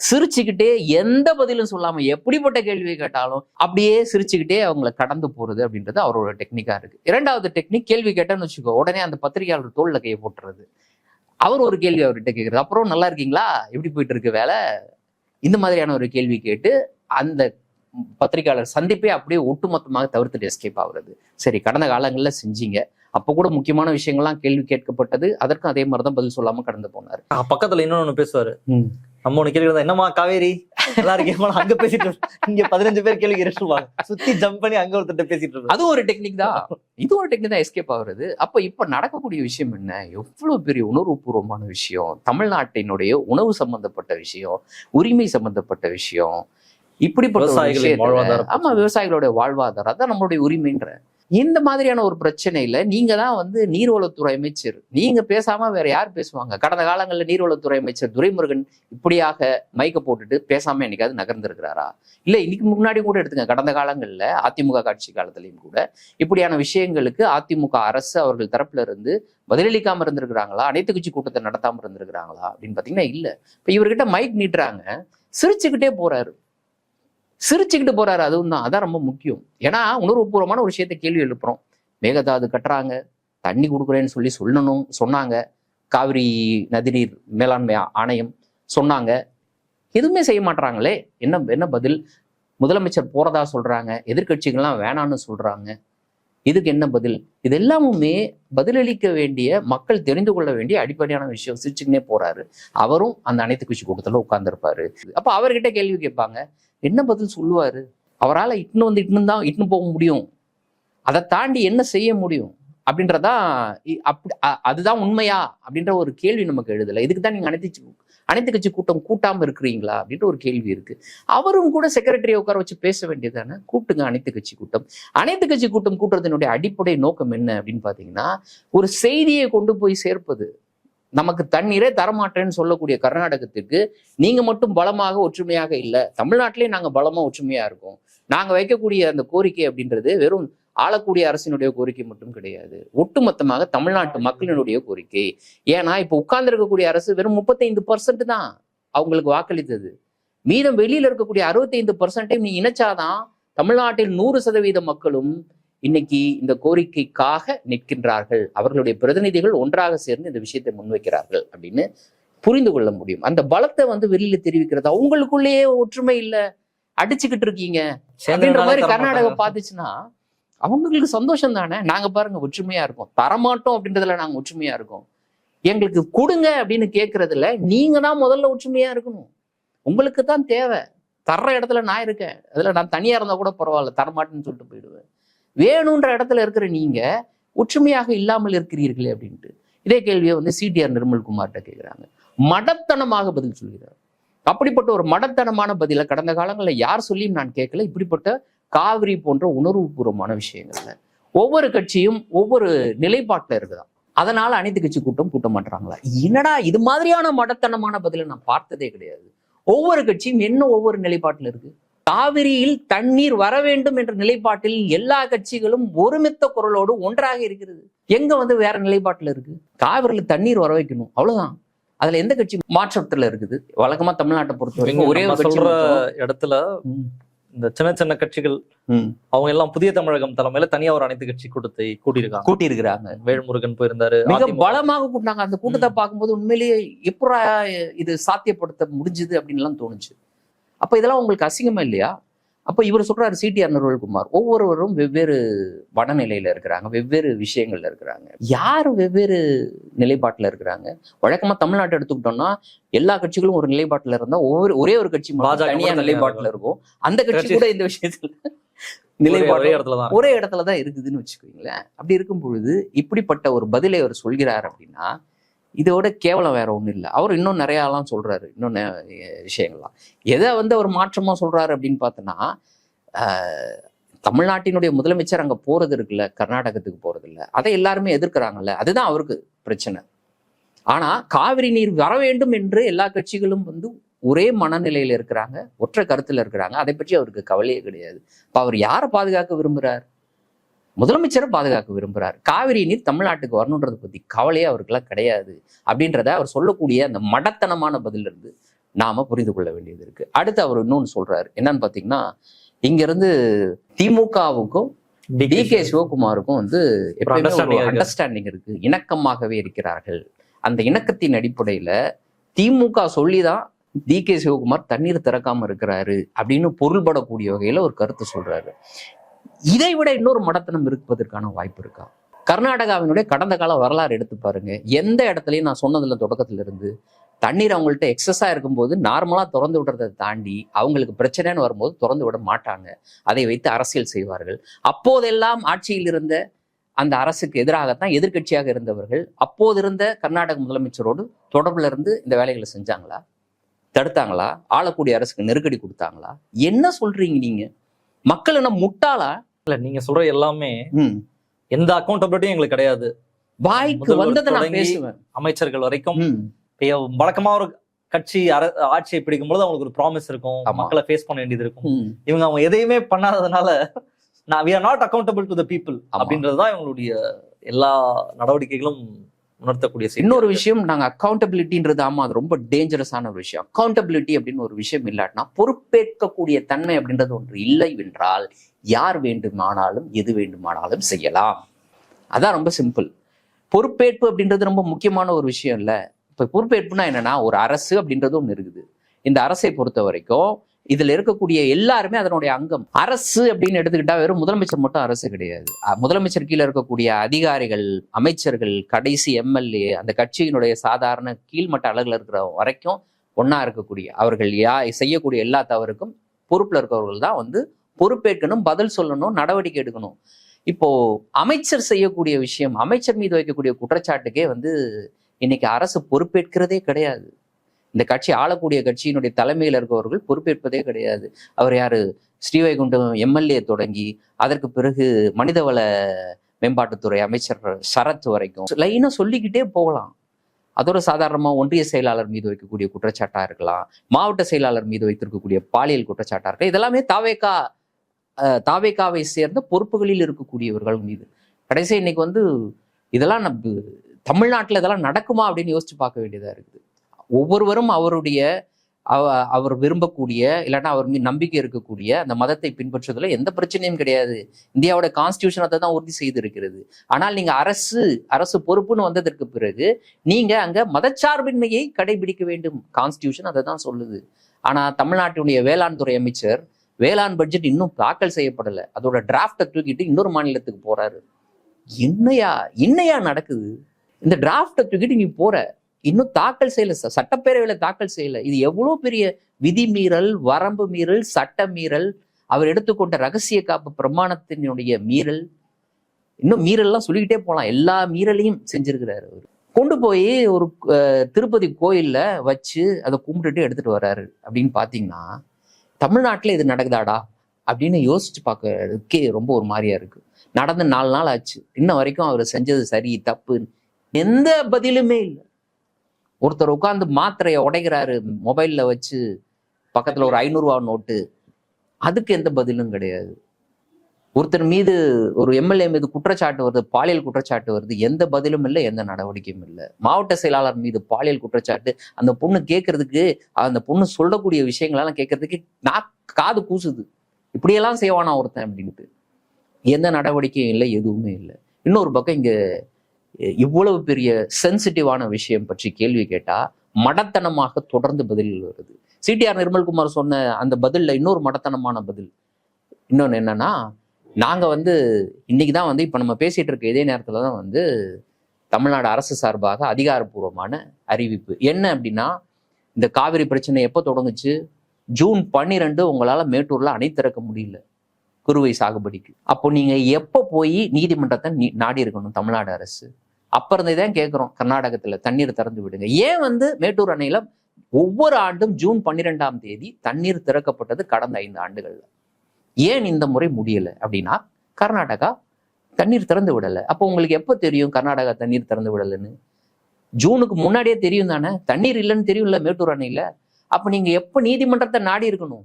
சிரிச்சுக்கிட்டே எந்த பதிலும் சொல்லாம எப்படிப்பட்ட கேள்வியை கேட்டாலும் அப்படியே சிரிச்சுக்கிட்டே அவங்கள கடந்து போறது அப்படின்றது அவரோட டெக்னிக்கா இருக்கு. இரண்டாவது டெக்னிக், கேள்வி கேட்டேன்னு வச்சுக்கோ, உடனே அந்த பத்திரிகையாளர் தோல்ல கையை போட்டுறது. அவர் ஒரு கேள்வி அவர்கிட்ட கேட்கறது, அப்புறம் நல்லா இருக்கீங்களா, எப்படி போயிட்டு இருக்கு வேலை, இந்த மாதிரியான ஒரு கேள்வி கேட்டு அந்த பத்திரிகையாளர் சந்திப்பே அப்படியே ஒட்டுமொத்தமாக தவிர்த்துட்டு எஸ்கேப் ஆகுறது. சரி, கடந்த காலங்கள்ல செஞ்சீங்க, அப்ப கூட முக்கியமான விஷயங்கள்லாம் கேள்வி கேட்கப்பட்டது, அதற்கும் அதே மாதிரிதான் பதில் சொல்லாம கடந்து போனாரு. பக்கத்துல இன்னொன்னு பேசுவாரு, நம்ம ஒண்ணு கேள்வி, என்னம்மா காவேரி நல்லா இருக்கேன், அங்க பேசிட்டு இங்க 15 பேர் கேள்வி கேட்டுருவாங்க, சுத்தி ஜம்ப் பண்ணி அங்க ஒருத்தர் பேசிட்டு இருப்பாங்க. அது ஒரு டெக்னிக் தான், இது ஒரு டெக்னிக் தான் எஸ்கேப் ஆகுறது. அப்ப இப்ப நடக்கக்கூடிய விஷயம் என்ன, எவ்வளவு பெரிய உணர்வுபூர்வமான விஷயம், தமிழ்நாட்டினுடைய உணவு சம்பந்தப்பட்ட விஷயம், உரிமை சம்பந்தப்பட்ட விஷயம், இப்படிப்பட்ட ஆமா, விவசாயிகளுடைய வாழ்வாதாரம், அதான் நம்மளுடைய உரிமைன்ற இந்த மாதிரியான ஒரு பிரச்சனையில நீங்க தான் வந்து நீர்வளத்துறை அமைச்சர், நீங்க பேசாம வேற யார் பேசுவாங்க? கடந்த காலங்களில் நீர்வளத்துறை அமைச்சர் துரைமுருகன் இப்படியாக மைக்க போட்டுட்டு பேசாம என்னைக்காவது நகர்ந்திருக்கிறாரா? இல்ல இன்னைக்கு முன்னாடி கூட எடுத்துங்க, கடந்த காலங்கள்ல அதிமுக காட்சி காலத்திலையும் கூட இப்படியான விஷயங்களுக்கு அதிமுக அரசு அவர்கள் தரப்புல இருந்து பதிலளிக்காம இருந்திருக்கிறாங்களா? அனைத்து கட்சி கூட்டத்தை நடத்தாம இருந்திருக்கிறாங்களா அப்படின்னு பாத்தீங்கன்னா இல்ல. இப்ப இவர்கிட்ட மைக் நீட்டுறாங்க, சிரிச்சுக்கிட்டே போறாரு. அதுவும் தான், அதான் ரொம்ப முக்கியம். ஏன்னா உணர்வுபூர்வமான ஒரு விஷயத்த கேள்வி எழுப்புறோம். மேகதாது கட்டுறாங்க, தண்ணி கொடுக்குறேன்னு சொன்னாங்க, காவிரி நதிநீர் மேலாண்மை ஆணையம் சொன்னாங்க, எதுவுமே செய்ய மாட்டாங்களே. என்ன பதில்? முதலமைச்சர் போறதா சொல்றாங்க, எதிர்கட்சிகள்லாம் வேணான்னு சொல்றாங்க, இதுக்கு என்ன பதில்? இது எல்லாமுமே பதிலளிக்க வேண்டிய, மக்கள் தெரிந்து கொள்ள வேண்டிய அடிப்படையான விஷயம். சிரிச்சுக்கினே போறாரு. அவரும் அந்த அனைத்து கட்சி கூட்டத்துல உட்கார்ந்துருப்பாரு. அப்ப அவர்கிட்ட கேள்வி கேட்பாங்க, என்ன பதில் சொல்லுவாரு? அவரால் இட்டுன்னு போக முடியும், அதை தாண்டி என்ன செய்ய முடியும் அப்படின்றதா, அதுதான் உண்மையா அப்படின்ற ஒரு கேள்வி நமக்கு எழுதல. இதுக்கு தான் நீங்க அனைத்து கட்சி கூட்டம் கூட்டாம இருக்கிறீங்களா அப்படின்ற ஒரு கேள்வி இருக்கு. அவரும் கூட செக்ரட்டரியை உட்கார வச்சு பேச வேண்டியதானே, கூட்டுங்க அனைத்து கட்சி கூட்டம். அனைத்து கட்சி கூட்டம் கூட்டுறதுனுடைய அடிப்படை நோக்கம் என்ன அப்படின்னு பாத்தீங்கன்னா, ஒரு செய்தியை கொண்டு போய் சேர்ப்பது. நமக்கு தண்ணீரே தரமாட்டேன்னு சொல்லக்கூடிய கர்நாடகத்துக்கு நீங்க மட்டும் பலமாக ஒற்றுமையாக இல்லை, தமிழ்நாட்டிலே நாங்க பலமா ஒற்றுமையா இருக்கோம், நாங்க வைக்கக்கூடிய அந்த கோரிக்கை அப்படின்றது வெறும் ஆளக்கூடிய அரசினுடைய கோரிக்கை மட்டும் கிடையாது, ஒட்டுமொத்தமாக தமிழ்நாட்டு மக்களினுடைய கோரிக்கை. ஏன்னா இப்ப உட்கார்ந்து இருக்கக்கூடிய அரசு வெறும் 35% தான் அவங்களுக்கு வாக்களித்தது. மீதம் வெளியில இருக்கக்கூடிய 65% நீ இணைச்சாதான் தமிழ்நாட்டில் 100% மக்களும் இன்னைக்கு இந்த கோரிக்கைக்காக நிற்கின்றார்கள், அவர்களுடைய பிரதிநிதிகள் ஒன்றாக சேர்ந்து இந்த விஷயத்தை முன்வைக்கிறார்கள் அப்படின்னு புரிந்து கொள்ள முடியும். அந்த பலத்தை வந்து வெளியில தெரிவிக்கிறது. அவங்களுக்குள்ளேயே ஒற்றுமை இல்லை, அடிச்சுக்கிட்டு இருக்கீங்க அப்படின்ற மாதிரி கர்நாடகம் பார்த்துச்சுன்னா அவங்களுக்கு சந்தோஷம் தானே. நாங்க பாருங்க ஒற்றுமையா இருக்கோம், தரமாட்டோம் அப்படின்றதுல நாங்க ஒற்றுமையா இருக்கோம், எங்களுக்கு கொடுங்க அப்படின்னு கேட்கறதுல நீங்க தான் முதல்ல ஒற்றுமையா இருக்கணும். உங்களுக்கு தான் தேவை, தர்ற இடத்துல நான் இருக்கேன், அதுல நான் தனியா இருந்தா கூட பரவாயில்ல, தரமாட்டேன்னு சொல்லிட்டு போயிடுவேன். வேணுன்ற இடத்துல இருக்கிற நீங்க ஒற்றுமையாக இல்லாமல் இருக்கிறீர்களே அப்படின்ட்டு இதே கேள்வியை வந்து CTR நிர்மல்குமார்கிட்ட கேட்கிறாங்க. மடத்தனமாக பதில் சொல்கிறார். அப்படிப்பட்ட ஒரு மடத்தனமான பதில கடந்த காலங்களில் யார் சொல்லியும் நான் கேட்கல. இப்படிப்பட்ட காவிரி போன்ற உணர்வுபூர்வமான விஷயங்கள்ல ஒவ்வொரு கட்சியும் ஒவ்வொரு நிலைப்பாட்டுல இருக்குதான். அதனால அனைத்து கட்சி கூட்டம் கூட்ட மாட்டாங்களா? என்னடா இது மாதிரியான மடத்தனமான பதில நான் பார்த்ததே கிடையாது. ஒவ்வொரு கட்சியும் ஒவ்வொரு நிலைப்பாட்டுல இருக்கு. காவிரியில் தண்ணீர் வர வேண்டும் என்ற நிலைப்பாட்டில் எல்லா கட்சிகளும் ஒருமித்த குரலோடு ஒன்றாக இருக்கிறது. எங்க வந்து வேற நிலைப்பாட்டுல இருக்கு? காவிரியில தண்ணீர் வர வைக்கணும், அவ்வளவுதான். அதுல எந்த கட்சி மாற்றத்துல இருக்குது? வழக்கமா தமிழ்நாட்டை பொறுத்தவரைக்கும் ஒரே சொல்ற இடத்துல இந்த சின்ன சின்ன கட்சிகள் அவங்க எல்லாம் புதிய தமிழகம் தலைமையில தனியா ஒரு அனைத்து கட்சி கூட்டத்தை கூட்டியிருக்கிறாங்க. வேல்முருகன் போயிருந்தாரு, மிக பலமாக கூட்டினாங்க. அந்த கூட்டத்தை பார்க்கும்போது உண்மையிலேயே எப்படா இது சாத்தியப்படுத்த முடிஞ்சுது அப்படின்னு எல்லாம் தோணுச்சு. அப்ப இதெல்லாம் உங்களுக்கு அசிங்கமா இல்லையா? அப்ப இவர் சொல்றாரு CTR நிர்மல்குமார், ஒவ்வொருவரும் வெவ்வேறு மனநிலையில இருக்கிறாங்க, வெவ்வேறு விஷயங்கள்ல இருக்கிறாங்க. யாரு வெவ்வேறு நிலைப்பாட்டுல இருக்கிறாங்க? வழக்கமா தமிழ்நாட்டை எடுத்துக்கிட்டோம்னா எல்லா கட்சிகளும் ஒரு நிலைப்பாட்டுல இருந்தா ஒரே ஒரு கட்சி தனியா நிலைப்பாட்டுல இருக்கும். அந்த கட்சி கூட இந்த விஷயத்துல நிலைப்பாடு ஒரே இடத்துலதான் இருக்குதுன்னு வச்சுக்கோங்களேன். அப்படி இருக்கும் பொழுது இப்படிப்பட்ட ஒரு பதிலை அவர் சொல்கிறார் அப்படின்னா இதோட கேவலம் வேற ஒன்றும் இல்லை. அவர் இன்னும் நிறையாலாம் சொல்றாரு, இன்னும் விஷயங்கள்லாம். எதை வந்து அவர் மாற்றமா சொல்றாரு அப்படின்னு பார்த்தோன்னா, தமிழ்நாட்டினுடைய முதலமைச்சர் அங்க போறது இருக்குல்ல, கர்நாடகத்துக்கு போறது இல்லை, அதை எல்லாருமே எதிர்க்கிறாங்கல்ல, அதுதான் அவருக்கு பிரச்சனை. ஆனா காவிரி நீர் வர வேண்டும் என்று எல்லா கட்சிகளும் வந்து ஒரே மனநிலையில இருக்கிறாங்க, ஒற்றை கருத்துல இருக்கிறாங்க. அதை பற்றி அவருக்கு கவலையே கிடையாது. இப்ப அவர் யாரை பாதுகாக்க விரும்புறார்? முதலமைச்சரை பாதுகாக்க விரும்புறாரு. காவிரி நீர் தமிழ்நாட்டுக்கு வரணுன்றதை பத்தி கவலையே அவருக்கெல்லாம் கிடையாது அப்படின்றத அவர் சொல்லக்கூடிய அந்த மடத்தனமான பதில இருந்து நாம புரிந்து கொள்ள வேண்டியது இருக்கு. அடுத்து அவர் இன்னொன்னு சொல்றாரு, என்னன்னு பாத்தீங்கன்னா, இங்க இருந்து திமுகவுக்கும் டி.கே. சிவகுமாருக்கும் வந்து அண்டர்ஸ்டாண்டிங் இருக்கு, இணக்கமாகவே இருக்கிறார்கள். அந்த இணக்கத்தின் அடிப்படையில திமுக சொல்லிதான் டி.கே. சிவகுமார் தண்ணீர் திறக்காம இருக்கிறாரு அப்படின்னு பொருள்படக்கூடிய வகையில ஒரு கருத்து சொல்றாரு. இதை விட இன்னொரு மடத்தனம் இருப்பதற்கான வாய்ப்பு இருக்கா? கர்நாடகாவினுடைய கடந்த கால வரலாறு எடுத்து பாருங்க. எந்த இடத்துலயும் நான் சொன்னதுல தொடக்கத்துல இருந்து தண்ணீர் அவங்கள்ட்ட எக்ஸஸா இருக்கும்போது நார்மலா திறந்து விடுறதை தாண்டி அவங்களுக்கு பிரச்சனைன்னு வரும்போது திறந்து விட மாட்டாங்க. அதை வைத்து அரசியல் செய்வார்கள். அப்போதெல்லாம் ஆட்சியில் இருந்த அந்த அரசுக்கு எதிராகத்தான் எதிர்க்கட்சியாக இருந்தவர்கள் அப்போது இருந்த கர்நாடக முதலமைச்சரோடு தொடர்புல இருந்து இந்த வேலைகளை செஞ்சாங்களா? தடுத்தாங்களா? ஆளக்கூடிய அரசுக்கு நெருக்கடி கொடுத்தாங்களா? என்ன சொல்றீங்க நீங்க? மக்கள் என்ன முட்டாளா? இல்ல, நீங்க சொல்ற எல்லாமே எந்த அக்கௌண்டபிலிட்டியும் எங்களுக்கு கிடையாது. வாய்க்கு வந்ததை நான் பேசுவேன். அமைச்சர்கள் வரைக்கும் வழக்கமா ஒரு கட்சி ஆட்சியை பிடிக்கும் பொழுது அவங்களுக்கு ஒரு ப்ராமிஸ் இருக்கும், மக்களை ஃபேஸ் பண்ண வேண்டியது இருக்கும். அவங்க எதையுமே பண்ணாததுனால we are not accountable to the people அப்படின்றதுதான் இவங்களுடைய எல்லா நடவடிக்கைகளும் உணர்த்தக்கூடிய. இன்னொரு விஷயம், நாங்க அக்கௌண்டபிலிட்டின்றது அது ரொம்ப டேஞ்சரஸான ஒரு விஷயம். அக்கௌண்டபிலிட்டி அப்படின்னு ஒரு விஷயம் இல்லாட்டினா பொறுப்பேற்கக்கூடிய தன்மை அப்படின்றது ஒன்று இல்லை என்றால் யார் வேண்டுமானாலும் எது வேண்டுமானாலும் செய்யலாம். அதான் ரொம்ப சிம்பிள். பொறுப்பேற்பு அப்படின்றது ரொம்ப முக்கியமான ஒரு விஷயம் இல்ல. இப்ப பொறுப்பேற்புனா என்னன்னா, ஒரு அரசு அப்படின்றது ஒண்ணு இருக்குது. இந்த அரசை பொறுத்த வரைக்கும் இதுல இருக்கக்கூடிய எல்லாருமே அதனுடைய அங்கம். அரசு அப்படின்னு எடுத்துக்கிட்டா வெறும் முதலமைச்சர் மட்டும் அரசு கிடையாது. முதலமைச்சர் கீழே இருக்கக்கூடிய அதிகாரிகள், அமைச்சர்கள், கடைசி எம்எல்ஏ, அந்த கட்சியினுடைய சாதாரண கீழ்மட்ட அழகுல இருக்கிற வரைக்கும் ஒன்னா இருக்கக்கூடிய அவர்கள் செய்யக்கூடிய எல்லா தவறுக்கும் பொறுப்புல இருக்கிறவர்கள் தான் வந்து பொறுப்பேற்கணும், பதில் சொல்லணும், நடவடிக்கை எடுக்கணும். இப்போ அமைச்சர் செய்யக்கூடிய விஷயம், அமைச்சர் மீது வைக்கக்கூடிய குற்றச்சாட்டுக்கே வந்து இன்னைக்கு அரசு பொறுப்பேற்கிறதே கிடையாது. இந்த கட்சி ஆளக்கூடிய கட்சியினுடைய தலைமையில் இருக்கவர்கள் பொறுப்பேற்பதே கிடையாது. அவர் யாரு? ஸ்ரீவைகுண்டம் எம்எல்ஏ தொடங்கி அதற்கு பிறகு மனிதவள மேம்பாட்டுத்துறை அமைச்சர் சரத் வரைக்கும் லைனா சொல்லிக்கிட்டே போகலாம். அதோட சாதாரணமா ஒன்றிய செயலாளர் மீது வைக்கக்கூடிய குற்றச்சாட்டா இருக்கலாம், மாவட்ட செயலாளர் மீது வைத்திருக்கக்கூடிய பாலியல் குற்றச்சாட்டா இருக்கலாம். இதெல்லாமே தாவேகாவை சேர்ந்த பொறுப்புகளில் இருக்கக்கூடியவர்கள் மீது. கடைசி இன்னைக்கு வந்து இதெல்லாம் தமிழ்நாட்டில் இதெல்லாம் நடக்குமா அப்படின்னு யோசிச்சு பார்க்க வேண்டியதா இருக்குது. ஒவ்வொருவரும் அவர் விரும்பக்கூடிய இல்லைன்னா அவர் மீது நம்பிக்கை இருக்கக்கூடிய அந்த மதத்தை பின்பற்றுவதில் எந்த பிரச்சனையும் கிடையாது. இந்தியாவோட கான்ஸ்டியூஷன் அதை தான் உறுதி செய்திருக்கிறது. ஆனால் நீங்க அரசு பொறுப்புன்னு வந்ததற்கு பிறகு நீங்க அங்க மதச்சார்பின்மையை கடைபிடிக்க வேண்டும். கான்ஸ்டியூஷன் அதை தான் சொல்லுது. ஆனா தமிழ்நாட்டினுடைய வேளாண் துறை அமைச்சர் வேளாண் பட்ஜெட் இன்னும் தாக்கல் செய்யப்படலை, அதோட டிராஃப்டை தூக்கிட்டு இன்னொரு மாநிலத்துக்கு போறாரு. என்னையா நடக்குது? இந்த டிராஃப்டை தூக்கிட்டு நீ போற, இன்னும் தாக்கல் செய்யல, சட்டப்பேரவையில தாக்கல் செய்யல. இது எவ்வளவு பெரிய விதி மீறல், வரம்பு மீறல், சட்ட மீறல், அவர் எடுத்துக்கொண்ட ரகசிய காப்பு பிரமாணத்தினுடைய மீறல், இன்னும் மீறல்லாம் சொல்லிக்கிட்டே போகலாம். எல்லா மீறலையும் செஞ்சிருக்கிறாரு. அவர் கொண்டு போய் ஒரு திருப்பதி கோயில்ல வச்சு அதை கும்பிட்டுட்டு எடுத்துட்டு வர்றாரு. அப்படின்னு பாத்தீங்கன்னா தமிழ்நாட்டுல இது நடக்குதாடா அப்படின்னு யோசிச்சு பார்க்கறதுக்கே ரொம்ப ஒரு மாதிரியா இருக்கு. நடந்து 4 நாள் ஆச்சு, இன்ன வரைக்கும் அவர் செஞ்சது சரி தப்பு எந்த பதிலுமே இல்லை. ஒருத்தர் உட்கார்ந்து மாத்திரையை உடைக்கிறாரு மொபைல்ல வச்சு, பக்கத்துல ஒரு 500 ரூபா நோட்டு, அதுக்கு எந்த பதிலும் கிடையாது. ஒருத்தர் மீது, ஒரு எம்எல்ஏ மீது குற்றச்சாட்டு வருது, பாலியல் குற்றச்சாட்டு வருது, எந்த பதிலும் இல்லை, எந்த நடவடிக்கையும் இல்லை. மாவட்ட செயலாளர் மீது பாலியல் குற்றச்சாட்டு, அந்த பொண்ணு கேட்கறதுக்கு, அந்த பொண்ணு சொல்லக்கூடிய விஷயங்களெல்லாம் கேட்கறதுக்கு காது கூசுது. இப்படியெல்லாம் செய்வானா ஒருத்தன் அப்படின்ட்டு. எந்த நடவடிக்கையும் இல்லை, எதுவுமே இல்லை. இன்னொரு பக்கம் இங்க இவ்வளவு பெரிய சென்சிட்டிவான விஷயம் பற்றி கேள்வி கேட்டா மடத்தனமாக தொடர்ந்து பதில்கள் வருது. சிடிஆர் நிர்மல்குமார் சொன்ன அந்த பதில்ல இன்னொரு மடத்தனமான பதில் இன்னொன்னு என்னன்னா, நாங்க வந்து இன்னைக்குதான் வந்து இப்ப நம்ம பேசிட்டு இருக்க இதே நேரத்துலதான் வந்து தமிழ்நாடு அரசு சார்பாக அதிகாரப்பூர்வமான அறிவிப்பு என்ன அப்படின்னா, இந்த காவிரி பிரச்சனை எப்போ தொடங்குச்சு? ஜூன் 12 உங்களால மேட்டூர்ல அணை திறக்க முடியல குறுவை சாகுபடிக்கு. அப்போ நீங்க எப்போ போய் நீதிமன்றத்தை நாடி இருக்கணும் தமிழ்நாடு அரசு? அப்ப இருந்தேதான் கேட்கிறோம், கர்நாடகத்துல தண்ணீர் திறந்து விடுங்க. ஏன் வந்து மேட்டூர் அணையில ஒவ்வொரு ஆண்டும் ஜூன் 12ஆம் தேதி தண்ணீர் திறக்கப்பட்டது கடந்த 5 ஆண்டுகள்ல? ஏன் இந்த முறை முடியல அப்படின்னா, கர்நாடகா தண்ணீர் திறந்து விடலை. அப்போ உங்களுக்கு எப்போ தெரியும் கர்நாடகா தண்ணீர் திறந்து விடலைன்னு? ஜூனுக்கு முன்னாடியே தெரியும் தானே, தண்ணீர் இல்லைன்னு தெரியும்ல மேட்டூர் அணையில. அப்ப நீங்க எப்ப நீதிமன்றத்தை நாடி இருக்கணும்?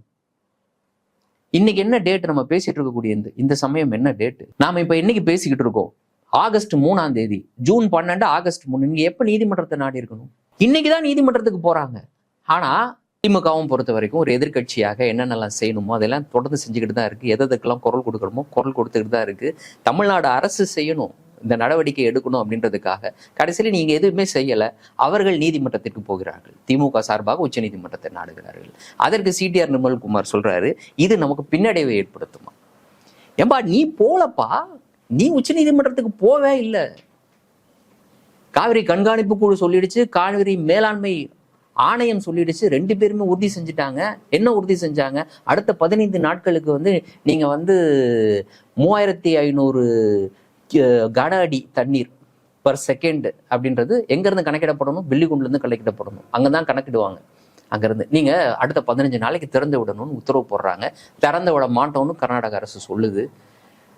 இன்னைக்கு என்ன டேட் நம்ம பேசிட்டு இருக்கக்கூடிய இந்த சமயம் என்ன டேட்? நாம இப்ப என்னைக்கு பேசிக்கிட்டு இருக்கோம்? ஆகஸ்ட் 3ஆம் தேதி, ஜூன் 12, ஆகஸ்ட் 3. நீங்க எப்ப நீதிமன்றத்தை நாடி இருக்கணும்? இன்னைக்குதான் நீதிமன்றத்துக்கு போறாங்க. ஆனா திமுகவும் பொறுத்த வரைக்கும் ஒரு எதிர்கட்சியாக என்னென்னலாம் செய்யணுமோ அதெல்லாம் தொடர்ந்து செஞ்சுக்கிட்டு தான் இருக்கு. எதுக்கெல்லாம் குரல் கொடுக்கணுமோ குரல் கொடுத்துக்கிட்டு தான் இருக்கு. தமிழ்நாடு அரசு செய்யணும், இந்த நடவடிக்கை எடுக்கணும் அப்படின்றதுக்காக கடைசியில் நீங்க எதுவுமே செய்யல. அவர்கள் நீதிமன்றத்திற்கு போகிறார்கள். திமுக சார்பாக உச்ச நீதிமன்றத்தை நாடுகிறார்கள். அதற்கு சிடிஆர் நிர்மல்குமார் சொல்றாரு, இது நமக்கு பின்னடைவை ஏற்படுத்துமா? ஏம்பா நீ போலப்பா, நீ உச்ச நீதிமன்றத்துக்கு போவே இல்லை. காவிரி கண்காணிப்பு குழு சொல்லிடுச்சு, காவிரி மேலாண்மை ஆணையம் சொல்லிடுச்சு, 2 பேருமே உறுதி செஞ்சுட்டாங்க. என்ன உறுதி செஞ்சாங்க? அடுத்த 15 நாட்களுக்கு வந்து நீங்க வந்து 3500 கன அடி தண்ணீர் பர் செகண்ட் அப்படின்றது எங்க இருந்து கணக்கிடப்படணும்? வெள்ளிக்குண்டுல இருந்து கணக்கிடப்படணும். அங்கதான் கணக்கிடுவாங்க. அங்கிருந்து நீங்க அடுத்த 15 நாளைக்கு திறந்து விடணும்னு உத்தரவு போடுறாங்க. திறந்து விட மாட்டோம்னு கர்நாடக அரசு சொல்லுது.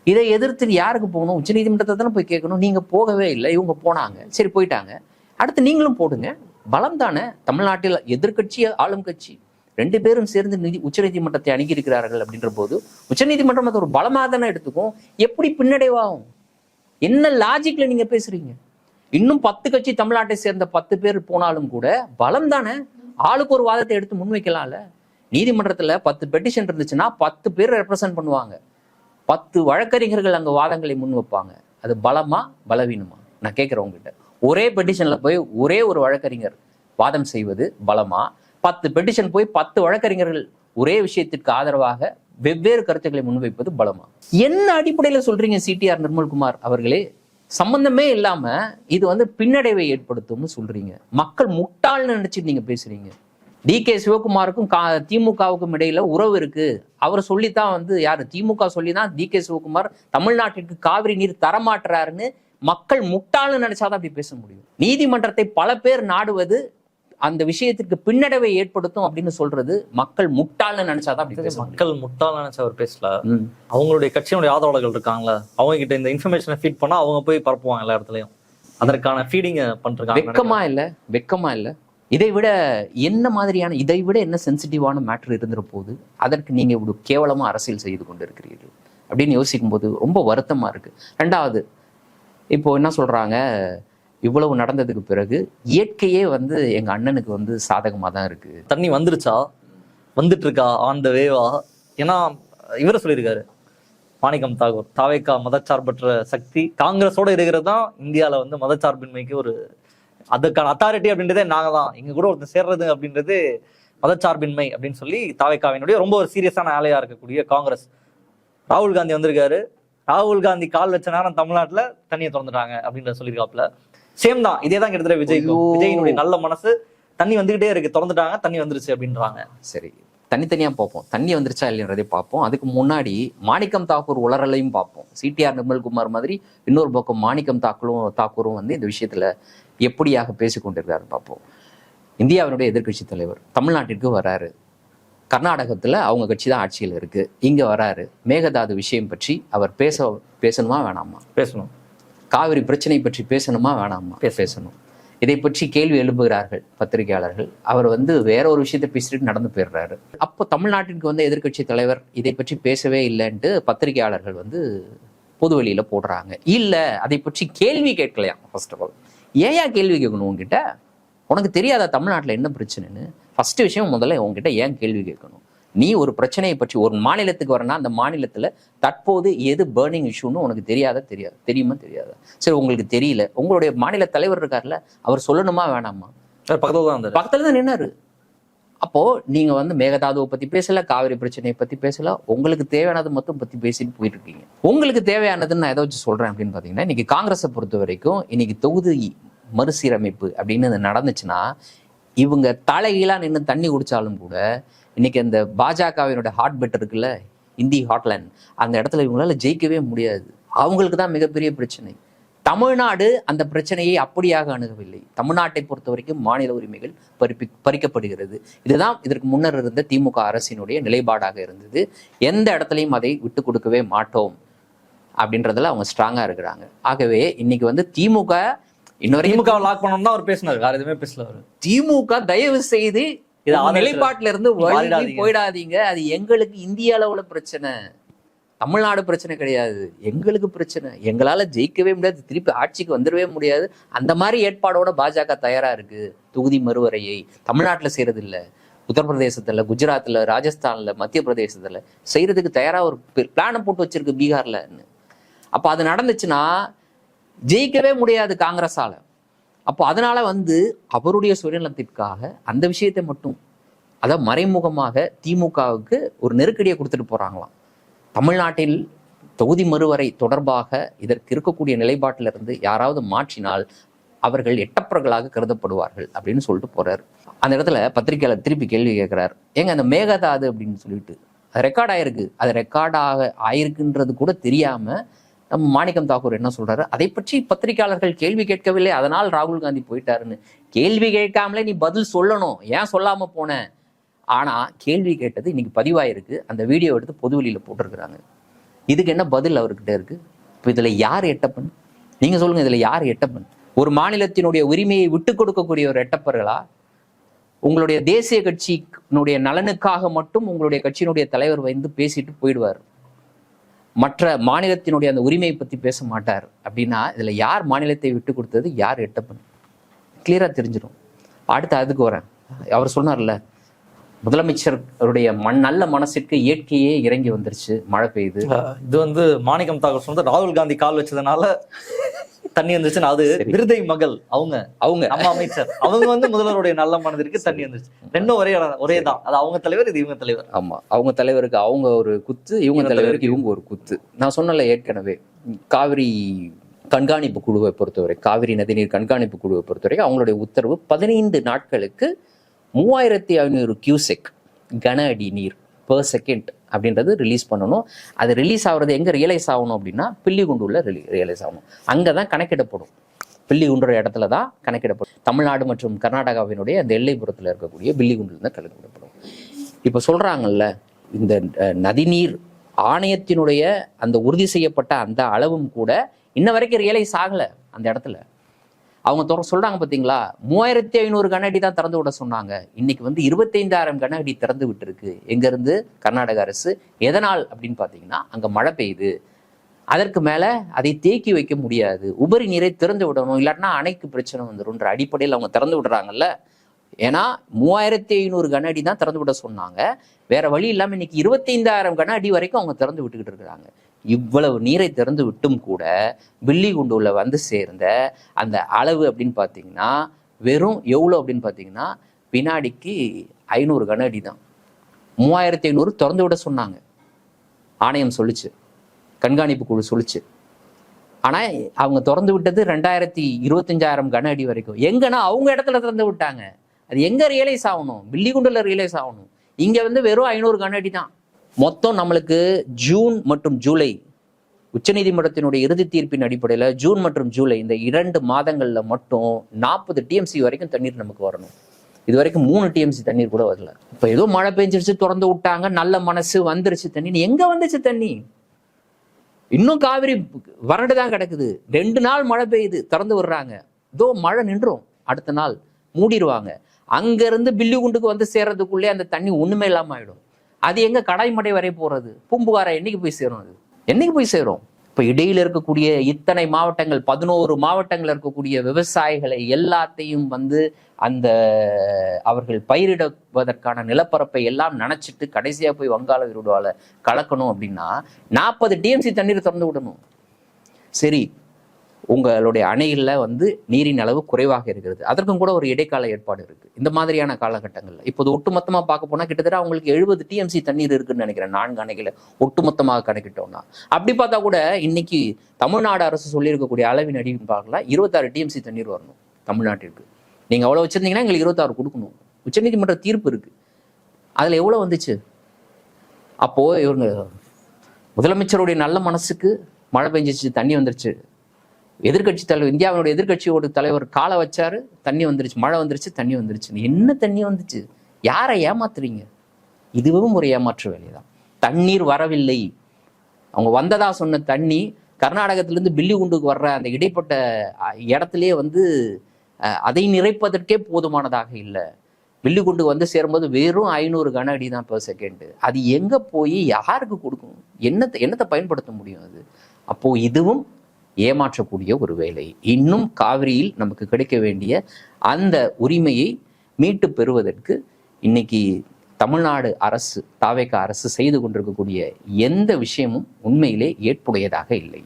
இதை எதிர்த்து யாருக்கு போகணும்? உச்ச நீதிமன்றத்தை தானே போய் கேட்கணும். நீங்க போகவே இல்லை, இவங்க போனாங்க, சரி போயிட்டாங்க. அடுத்து நீங்களும் போடுங்க. பலம் தானே தமிழ்நாட்டில் எதிர்கட்சி ஆளும் கட்சி 2 பேரும் சேர்ந்து உச்ச நீதிமன்றத்தை அணுகி இருக்கிறார்கள் அப்படின்ற போது உச்ச நீதிமன்றம் அது ஒரு பலமாக தானே எடுத்துக்கும். எப்படி பின்னடைவாகும்? என்ன லாஜிக்ல நீங்க பேசுறீங்க? இன்னும் 10 கட்சி தமிழ்நாட்டை சேர்ந்த 10 பேர் போனாலும் கூட பலம் தானே. ஆளுக்கு ஒரு வாதத்தை எடுத்து முன்வைக்கலாம்ல. நீதிமன்றத்துல 10 பெட்டிஷன் இருந்துச்சுன்னா 10 பேர் ரெப்ரசன்ட் பண்ணுவாங்க. 10 வழக்கறிஞர்கள் அங்க வாதங்களை முன் வைப்பாங்க. அது பலமா பலவீனமா? நான் கேட்கிறேன் உங்ககிட்ட. ஒரே பெட்டிஷன்ல போய் ஒரே ஒரு வழக்கறிஞர் வாதம் செய்வது பலமா? 10 பெட்டிஷன் போய் 10 வழக்கறிஞர்கள் ஒரே விஷயத்திற்கு ஆதரவாக வெவ்வேறு கருத்துக்களை முன்வைப்பது பலமா? என்ன அடிப்படையில சொல்றீங்க சிடிஆர் நிர்மல்குமார் அவர்களே? சம்பந்தமே இல்லாம இது வந்து பின்னடைவை ஏற்படுத்தும்னு சொல்றீங்க. மக்கள் முட்டாள்னு நினைச்சிட்டு நீங்க பேசுறீங்க. டிகே சிவகுமாருக்கும் திமுகவுக்கும் இடையில உறவு இருக்கு. அவர் சொல்லித்தான் வந்து யாரு? திமுக சொல்லிதான் டிகே சிவகுமார் தமிழ்நாட்டிற்கு காவிரி நீர் தரமாட்டுறாருன்னு மக்கள் முட்டாள்னு நினைச்சாதான் அப்படி பேச முடியும். நீதிமன்றத்தை பல பேர் நாடுவது அந்த விஷயத்திற்கு பின்னடைவை ஏற்படுத்தும் அப்படின்னு சொல்றது மக்கள் முட்டாள்னு நினைச்சாதான் அப்படி பேச. மக்கள் முட்டாள் நினைச்சா அவர் பேசல. அவங்களுடைய கட்சியினுடைய ஆதரவாளர்கள் இருக்காங்களா, அவங்க கிட்ட இந்த இன்ஃபர்மேஷனை ஃபீட் பண்ணா அவங்க போய் பரப்புவாங்க எல்லா இடத்துலயும். அதற்கான ஃபீடிங்க பண்றாங்க. வெக்கமா இல்ல இதை விட என்ன மாதிரியான, இதை விட என்ன சென்சிட்டிவான மேட்டர் இருந்துற போது அதற்கு நீங்க இவ்வளவு கேவலமா அரசியல் செய்து கொண்டு இருக்கிறீர்கள் அப்படின்னு யோசிக்கும் போது ரொம்ப வருத்தமா இருக்கு. 2வது, இப்போ என்ன சொல்றாங்க, இவ்வளவு நடந்ததுக்கு பிறகு இயற்கையே வந்து எங்க அண்ணனுக்கு வந்து சாதகமா தான் இருக்கு. தண்ணி வந்துருச்சா, வந்துட்டு இருக்கா, ஆன் த வேவா? ஏன்னா இவரை சொல்லியிருக்காரு மாணிக்கம் தாகூர், தாவேக்கா மதச்சார்பற்ற சக்தி காங்கிரஸோட இருக்கிறது தான் இந்தியாவில் வந்து மதச்சார்பின்மைக்கு ஒரு அதுக்கான அத்தாரிட்டி அப்படின்றதே நாங்க தான், இங்க கூட ஒருத்தர் சேர்றது அப்படின்றது மதச்சார்பின்மை அப்படின்னு சொல்லி தாவேக்காவினுடைய ரொம்ப ஒரு சீரியஸான ஆலையா இருக்கக்கூடிய காங்கிரஸ். ராகுல் காந்தி வந்திருக்காரு, ராகுல் காந்தி கால் வச்ச நேரம் தமிழ்நாட்டுல தண்ணியை திறந்துட்டாங்க அப்படின்ற சொல்லியிருக்காப்புல. சேம் தான், இதே தான் கிட்டத்தட்ட விஜயினுடைய நல்ல மனசு. தண்ணி வந்துகிட்டே இருக்கு, திறந்துட்டாங்க, தண்ணி வந்துருச்சு அப்படின்றாங்க. சரி, தனித்தனியா பார்ப்போம், தண்ணி வந்துருச்சா இல்லைன்றதை பார்ப்போம். அதுக்கு முன்னாடி மாணிக்கம் தாக்கூர் உளறலையும் பார்ப்போம். சிடிஆர் நிர்மல்குமார் மாதிரி இன்னொரு பக்கம் மாணிக்கம் தாக்கூரும் வந்து இந்த விஷயத்துல எப்படியாக பேசிக்கொண்டிருக்காரு பார்ப்போம். இந்தியாவினுடைய எதிர்கட்சி தலைவர் தமிழ்நாட்டிற்கு வராரு. கர்நாடகத்துல அவங்க கட்சி தான் ஆட்சியில் இருக்கு. இங்க வராரு. மேகதாது விஷயம் பற்றி அவர் பேசணுமா வேணாமா? பேசணும். காவிரி பிரச்சனை பற்றி பேசணுமா வேணாமா? பேசணும். இதை பற்றி கேள்வி எழுப்புகிறார்கள் பத்திரிகையாளர்கள். அவர் வந்து வேற ஒரு விஷயத்தை பேசிட்டு நடந்து போயிடுறாரு. அப்போ தமிழ்நாட்டிற்கு வந்து எதிர்கட்சி தலைவர் இதை பற்றி பேசவே இல்லைன்ட்டு பத்திரிகையாளர்கள் வந்து பொதுவெளியில போடுறாங்க. இல்ல, அதை பற்றி கேள்வி கேட்கலையா? ஃபர்ஸ்ட் ஆஃப் ஆல் ஏன் கேள்வி கேட்கணும்? உங்ககிட்ட உனக்கு தெரியாதா தமிழ்நாட்டில் என்ன பிரச்சனைன்னு? ஃபர்ஸ்ட் விஷயம் முதல்ல உங்ககிட்ட ஏன் கேள்வி கேட்கணும்? நீ ஒரு பிரச்சனையை பற்றி ஒரு மாநிலத்துக்கு வரனா அந்த மாநிலத்துல தற்போது எது பர்னிங் இஷ்யூன்னு உனக்கு தெரியுமா தெரியாதா? சரி, உங்களுக்கு தெரியல, உங்களுடைய மாநில தலைவர் இருக்காருல்ல, அவர் சொல்லணுமா வேணாமா? பக்கத்துல தான் நின்னாரு. அப்போ நீங்க வந்து மேகதாதுவை பத்தி பேசல, காவிரி பிரச்சனையை பத்தி பேசல, உங்களுக்கு தேவையானது மட்டும் பத்தி பேசிட்டு போயிட்டு இருக்கீங்க. உங்களுக்கு தேவையானதுன்னு நான் எதை வச்சு சொல்றேன் அப்படின்னு பாத்தீங்கன்னா, இன்னைக்கு காங்கிரஸை பொறுத்த வரைக்கும் இன்னைக்கு தொகுதி மறுசீரமைப்பு அப்படின்னு நடந்துச்சுன்னா இவங்க தலைகீழா நின்று தண்ணி குடிச்சாலும் கூட இன்னைக்கு அந்த பாஜகவினுடைய ஹாட் பெட் இருக்குல்ல, இந்தி ஹாட்லைன், அந்த இடத்துல இவங்களால ஜெயிக்கவே முடியாது. அவங்களுக்கு தான் மிகப்பெரிய பிரச்சனை. தமிழ்நாடு அந்த பிரச்சனையை அப்படியாக அணுகவில்லை. தமிழ்நாட்டை பொறுத்த வரைக்கும் மாநில உரிமைகள் பறிக்கப்படுகிறது. இதுதான் இதற்கு முன்னர் இருந்த திமுக அரசினுடைய நிலைப்பாடாக இருந்தது. எந்த இடத்துலையும் அதை விட்டு கொடுக்கவே மாட்டோம் அப்படின்றதுல அவங்க ஸ்ட்ராங்கா இருக்கிறாங்க. ஆகவே இன்னைக்கு வந்து திமுக இன்னொரு திமுக லாக் பண்ணணும்னா அவர் பேசினார், வேற எதுவுமே பேசல. அவர் திமுக தயவு செய்து இது நிலைப்பாட்டுல இருந்து மாறிடாதீங்க. போயிடாதீங்க. அது எங்களுக்கு இந்திய அளவுல பிரச்சனை, தமிழ்நாடு பிரச்சனை கிடையாது, எங்களுக்கு பிரச்சனை. எங்களால ஜெயிக்கவே முடியாது, திருப்பி ஆட்சிக்கு வந்துடவே முடியாது. அந்த மாதிரி ஏற்பாடோட பாஜக தயாரா இருக்கு. தொகுதி மறுவரையை தமிழ்நாட்டுல செய்யறது இல்ல, உத்தரப்பிரதேசத்துல, குஜராத்ல, ராஜஸ்தான்ல, மத்திய பிரதேசத்துல செய்யறதுக்கு தயாரா ஒரு பிளானை போட்டு வச்சிருக்கு பீகார்ல. அப்ப அது நடந்துச்சுன்னா ஜெயிக்கவே முடியாது காங்கிரஸால. அப்போ அதனால அவருடைய சுயநலத்திற்காக அந்த விஷயத்தை மட்டும், அதாவது மறைமுகமாக திமுகவுக்கு ஒரு நெருக்கடியை கொடுத்துட்டு போறாங்களாம். தமிழ்நாட்டில் தொகுதி மறுவரை தொடர்பாக இதற்கு இருக்கக்கூடிய நிலைப்பாட்டிலிருந்து யாராவது மாற்றினால் அவர்கள் எட்டப்பர்களாக கருதப்படுவார்கள் அப்படின்னு சொல்லிட்டு போறாரு. அந்த இடத்துல பத்திரிகையாளர் திருப்பி கேள்வி கேட்கிறார், ஏங்க அந்த மேகதாது அப்படின்னு சொல்லிட்டு அது ரெக்கார்ட் ஆயிருக்கு, அது ரெக்கார்டாக ஆயிருக்குன்றது கூட தெரியாம நம்ம மாணிக்கம் தாக்கூர் என்ன சொல்றாரு, அதை பற்றி பத்திரிகையாளர்கள் கேள்வி கேட்கவில்லை, அதனால் ராகுல் காந்தி போயிட்டாருன்னு. கேள்வி கேட்காமலே நீ பதில் சொல்லணும், ஏன் சொல்லாம போன? ஆனா கேள்வி கேட்டது இன்னைக்கு பதிவாயிருக்கு, அந்த வீடியோ எடுத்து பொதுவெளியில போட்டிருக்கிறாங்க. இதுக்கு என்ன பதில் அவர்கிட்ட இருக்கு? இப்ப இதுல யார் எட்டப்பன்? நீங்க சொல்லுங்க, இதுல யார் எட்டப்பன்? ஒரு மாநிலத்தினுடைய உரிமையை விட்டு கொடுக்கக்கூடிய ஒரு எட்டப்பர்களா? உங்களுடைய தேசிய கட்சியினுடைய நலனுக்காக மட்டும் உங்களுடைய கட்சியினுடைய தலைவர் பேசிட்டு போயிடுவார், மற்ற மாநிலத்தினுடைய அந்த உரிமையை பத்தி பேச மாட்டார். அப்படின்னா இதுல யார் மாநிலத்தை விட்டு கொடுத்தது, யார் எட்டப்பன்? கிளியரா தெரிஞ்சிடும். அடுத்து அதுக்கு வரேன். அவர் சொன்னார்ல, முதலமைச்சருடைய நல்ல மனசிற்கு இயற்கையே இறங்கி வந்துருச்சு, மழை பெய்யுது. இது மாணிக்கம் தாக்கூர் சொன்னது ராகுல் காந்தி கால் வச்சதுனால தண்ணி வந்துருச்சுன்னு. அது விருதை மகள் அவங்க நம்ம அமைச்சர் அவங்க முதல்வருடைய நல்ல மனதிற்கு தண்ணி வந்துருச்சு. ரெண்டும் ஒரே தான். அது அவங்க தலைவர், இது இவங்க தலைவர். ஆமா, அவங்க தலைவருக்கு அவங்க ஒரு குத்து, இவங்க தலைவருக்கு இவங்க ஒரு குத்து. நான் சொன்னல ஏற்கனவே, காவிரி கண்காணிப்பு குழுவை பொறுத்தவரை, காவிரி நதிநீர் கண்காணிப்பு குழுவை பொறுத்தவரை அவங்களுடைய உத்தரவு 15 நாட்களுக்கு 3500 கியூசெக் கன அடி நீர் பெர் செகண்ட் அப்படின்றது ரிலீஸ் பண்ணணும். அது ரிலீஸ் ஆகுறது எங்க ரியலைஸ் ஆகணும் அப்படின்னா பில்லிகுண்டுல ரியலைஸ் ஆகணும். அங்கதான் கணக்கிடப்படும், பில்லிகுண்டுற இடத்துல தான் கணக்கிடப்படும். தமிழ்நாடு மற்றும் கர்நாடகாவினுடைய அந்த எல்லைப்புறத்துல இருக்கக்கூடிய பில்லிகுண்டுல தான் கணக்கிடப்படும். இப்ப சொல்றாங்கல்ல, இந்த நதிநீர் ஆணையத்தினுடைய அந்த உறுதி செய்யப்பட்ட அந்த அளவும் கூட இன்ன வரைக்கும் ரியலைஸ் ஆகல. அந்த இடத்துல அவங்க சொல்றாங்க பாத்தீங்களா, 3500 கன அடி தான் திறந்து விட சொன்னாங்க. இன்னைக்கு 25,000 கன அடி திறந்து விட்டு இருக்கு. எங்க இருந்து? கர்நாடக அரசு. எதனால் அப்படின்னு பாத்தீங்கன்னா, அங்க மழை பெய்யுது, அதற்கு மேல அதை தேக்கி வைக்க முடியாது, உபரி நீரை திறந்து விடணும், இல்லாட்டினா அணைக்கு பிரச்சனை வந்துடும்ன்ற அடிப்படையில் அவங்க திறந்து விடுறாங்கல்ல. ஏன்னா 3500 கன அடி தான் திறந்து விட சொன்னாங்க, வேற வழி இல்லாம இன்னைக்கு 25,000 கன அடி வரைக்கும் அவங்க திறந்து விட்டுக்கிட்டு இருக்கிறாங்க. இவ்வளவு நீரை திறந்து விட்டும் கூட பில்லிகுண்டுல சேர்ந்த அந்த அளவு அப்படின்னு பாத்தீங்கன்னா வெறும் எவ்வளவு அப்படின்னு பாத்தீங்கன்னா வினாடிக்கு 500 கன அடி தான். 3500 திறந்து விட சொன்னாங்க, ஆணையம் சொல்லிச்சு, கண்காணிப்பு குழு சொல்லிச்சு. ஆனா அவங்க திறந்து விட்டது 2500 கன அடி வரைக்கும். எங்கன்னா அவங்க இடத்துல திறந்து விட்டாங்க. அது எங்க ரியலைஸ் ஆகணும்? பில்லிகுண்டுல ரியலைஸ் ஆகணும். இங்க வெறும் 500 கன அடி தான். மொத்தம் நம்மளுக்கு ஜூன் மற்றும் ஜூலை உச்சநீதிமன்றத்தினுடைய இறுதி தீர்ப்பின் அடிப்படையில் ஜூன் மற்றும் ஜூலை இந்த 2 மாதங்கள்ல மட்டும் 40 டிஎம்சி வரைக்கும் தண்ணீர் நமக்கு வரணும். இது வரைக்கும் 3 டிஎம்சி தண்ணீர் கூட வரல. இப்ப ஏதோ மழை பெஞ்சிருச்சு, திறந்து விட்டாங்க, நல்ல மனசு, வந்துருச்சு தண்ணி. எங்க வந்துச்சு தண்ணி? இன்னும் காவிரி வறண்டுதான் கிடக்குது. 2 நாள் மழை பெய்யுது, திறந்து விடுறாங்க, இதோ மழை நின்றும், அடுத்த நாள் மூடிடுவாங்க. அங்க இருந்து பில்லிகுண்டுக்கு சேர்றதுக்குள்ளே அந்த தண்ணி ஒண்ணுமே இல்லாம ஆயிடும். அது எங்க கடைமடை வரை போறது? பூம்புகாரை என்னைக்கு போய் சேரும்? அது என்னைக்கு போய் சேரும்? இப்ப இடையில இருக்கக்கூடிய இத்தனை மாவட்டங்கள், 11 மாவட்டங்கள் இருக்கக்கூடிய விவசாயிகளை எல்லாத்தையும் அந்த அவர்கள் பயிரிடுவதற்கான நிலப்பரப்பை எல்லாம் நினைச்சிட்டு கடைசியா போய் வங்காள விரிகுடால கலக்கணும் அப்படின்னா 40 டிஎம்சி தண்ணீர் திறந்து விடணும். சரி, உங்களுடைய அணைகளில் நீரின் அளவு குறைவாக இருக்கிறது, அதற்கும் கூட ஒரு இடைக்கால ஏற்பாடு இருக்கு. இந்த மாதிரியான காலகட்டங்கள்ல இப்போது ஒட்டுமொத்தமா பார்க்க போனா கிட்டத்தட்ட அவங்களுக்கு 70 டிஎம்சி தண்ணீர் இருக்குன்னு நினைக்கிறேன், 4 அணைகளை ஒட்டுமொத்தமாக கணக்கிட்டோம்னா. அப்படி பார்த்தா கூட இன்னைக்கு தமிழ்நாடு அரசு சொல்லியிருக்கக்கூடிய அளவின் அடின்னு பார்க்கலாம், 26 டிஎம்சி தண்ணீர் வரணும் தமிழ்நாட்டிற்கு. நீங்க அவ்வளவு வச்சிருந்தீங்கன்னா எங்களுக்கு 26 கொடுக்கணும். உச்சநீதிமன்ற தீர்ப்பு இருக்கு, அதுல எவ்வளவு வந்துச்சு? அப்போ இவங்க முதலமைச்சருடைய நல்ல மனசுக்கு மழை பெஞ்சிச்சு, தண்ணி வந்துருச்சு, எதிர்கட்சி தலைவர், இந்தியாவினுடைய எதிர்கட்சியோட தலைவர் காலை வச்சாரு, தண்ணி வந்துருச்சு, மழை வந்துருச்சு, தண்ணி வந்துருச்சு. என்ன தண்ணி வந்துச்சு? யாரை ஏமாத்துறீங்க? இதுவும் ஒரு ஏமாற்று வேலைதான். தண்ணீர் வரவில்லை. அவங்க வந்ததா சொன்ன தண்ணி கர்நாடகத்திலிருந்து பில்லிகுண்டுக்கு வர்ற அந்த இடைப்பட்ட இடத்துலயே அதை நிறைப்பதற்கே போதுமானதாக இல்லை. வில்லிகுண்டு வந்து சேரும்போது வெறும் 500 கன அடி தான் பெர் செகண்ட். அது எங்க போய் யாருக்கு கொடுக்கும்? என்னத்தை பயன்படுத்த முடியும் அது? அப்போ இதுவும் ஏமாற்றக்கூடிய ஒரு வேலை. இன்னும் காவிரியில் நமக்கு கிடைக்க வேண்டிய அந்த உரிமையை மீட்டு பெறுவதற்கு இன்னைக்கு தமிழ்நாடு அரசு, தாவேகா அரசு செய்து கொண்டிருக்கக்கூடிய எந்த விஷயமும் உண்மையிலே ஏற்புடையதாக இல்லை.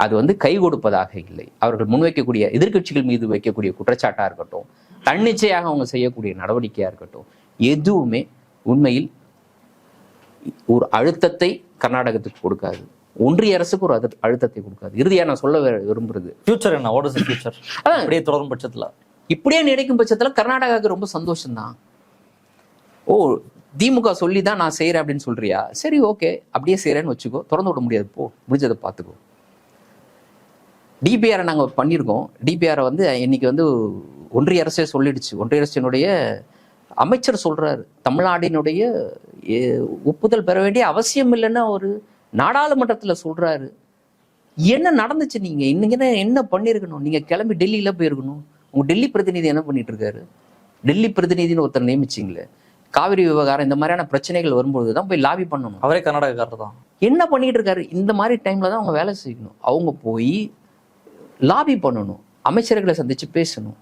அது வந்து கை கொடுப்பதாக இல்லை. அவர்கள் முன்வைக்கக்கூடிய எதிர்க்கட்சிகள் மீது வைக்கக்கூடிய குற்றச்சாட்டா இருக்கட்டும், தன்னிச்சையாக அவங்க செய்யக்கூடிய நடவடிக்கையா இருக்கட்டும், எதுவுமே உண்மையில் ஒரு அழுத்தத்தை கர்நாடகத்துக்கு கொடுக்காது, ஒன்றிய அரசுக்கு ஒரு அழுத்தத்தை கொடுக்காது. இறுதியா நான் சொல்ல விரும்புறது ஃபியூச்சர் என்ன, வாட் இஸ் தி ஃபியூச்சர்? அப்படியே தொடரும் பட்சத்துல, இப்படியே நீடிக்கும் பட்சத்துல கர்நாடகாவுக்கு ரொம்ப சந்தோஷம்தான். ஓ, திமுக சொல்லி தான் நான் செய்யறேன் அப்படின்னு சொல்றியா? சரி, ஓகே, அப்படியே செய்யறேன்னு வச்சுக்கோ, திறந்து விட முடியாது, போ, முடிஞ்சதை பார்த்துக்கோ. டிபிஆரை நாங்கள் பண்ணியிருக்கோம். டிபிஆரை வந்து இன்னைக்கு வந்து ஒன்றிய அரசே சொல்லிடுச்சு. ஒன்றிய அரசினுடைய அமைச்சர் சொல்றாரு, தமிழ்நாட்டினுடைய ஒப்புதல் பெற வேண்டிய அவசியம் இல்லைன்னா ஒரு நாடாளுமன்றத்தில் சொல்றாரு. என்ன நடந்துச்சு? நீங்க இன்னைக்கு என்ன பண்ணிருக்கணும்? நீங்க கிளம்பி டெல்லியில போயிருக்கணும். உங்க டெல்லி பிரதிநிதி என்ன பண்ணிட்டு இருக்காரு? டெல்லி பிரதிநிதினு ஒருத்தர் நியமிச்சிங்களே, காவிரி விவகாரம் இந்த மாதிரியான பிரச்சனைகள் வரும்போது தான் போய் லாபி பண்ணணும். அவரே கர்நாடகக்காரர் தான். என்ன பண்ணிட்டு இருக்காரு? இந்த மாதிரி டைம்ல தான் அவங்க வேலை செய்யணும். அவங்க போய் லாபி பண்ணணும், அமைச்சர்களை சந்திச்சு பேசணும்.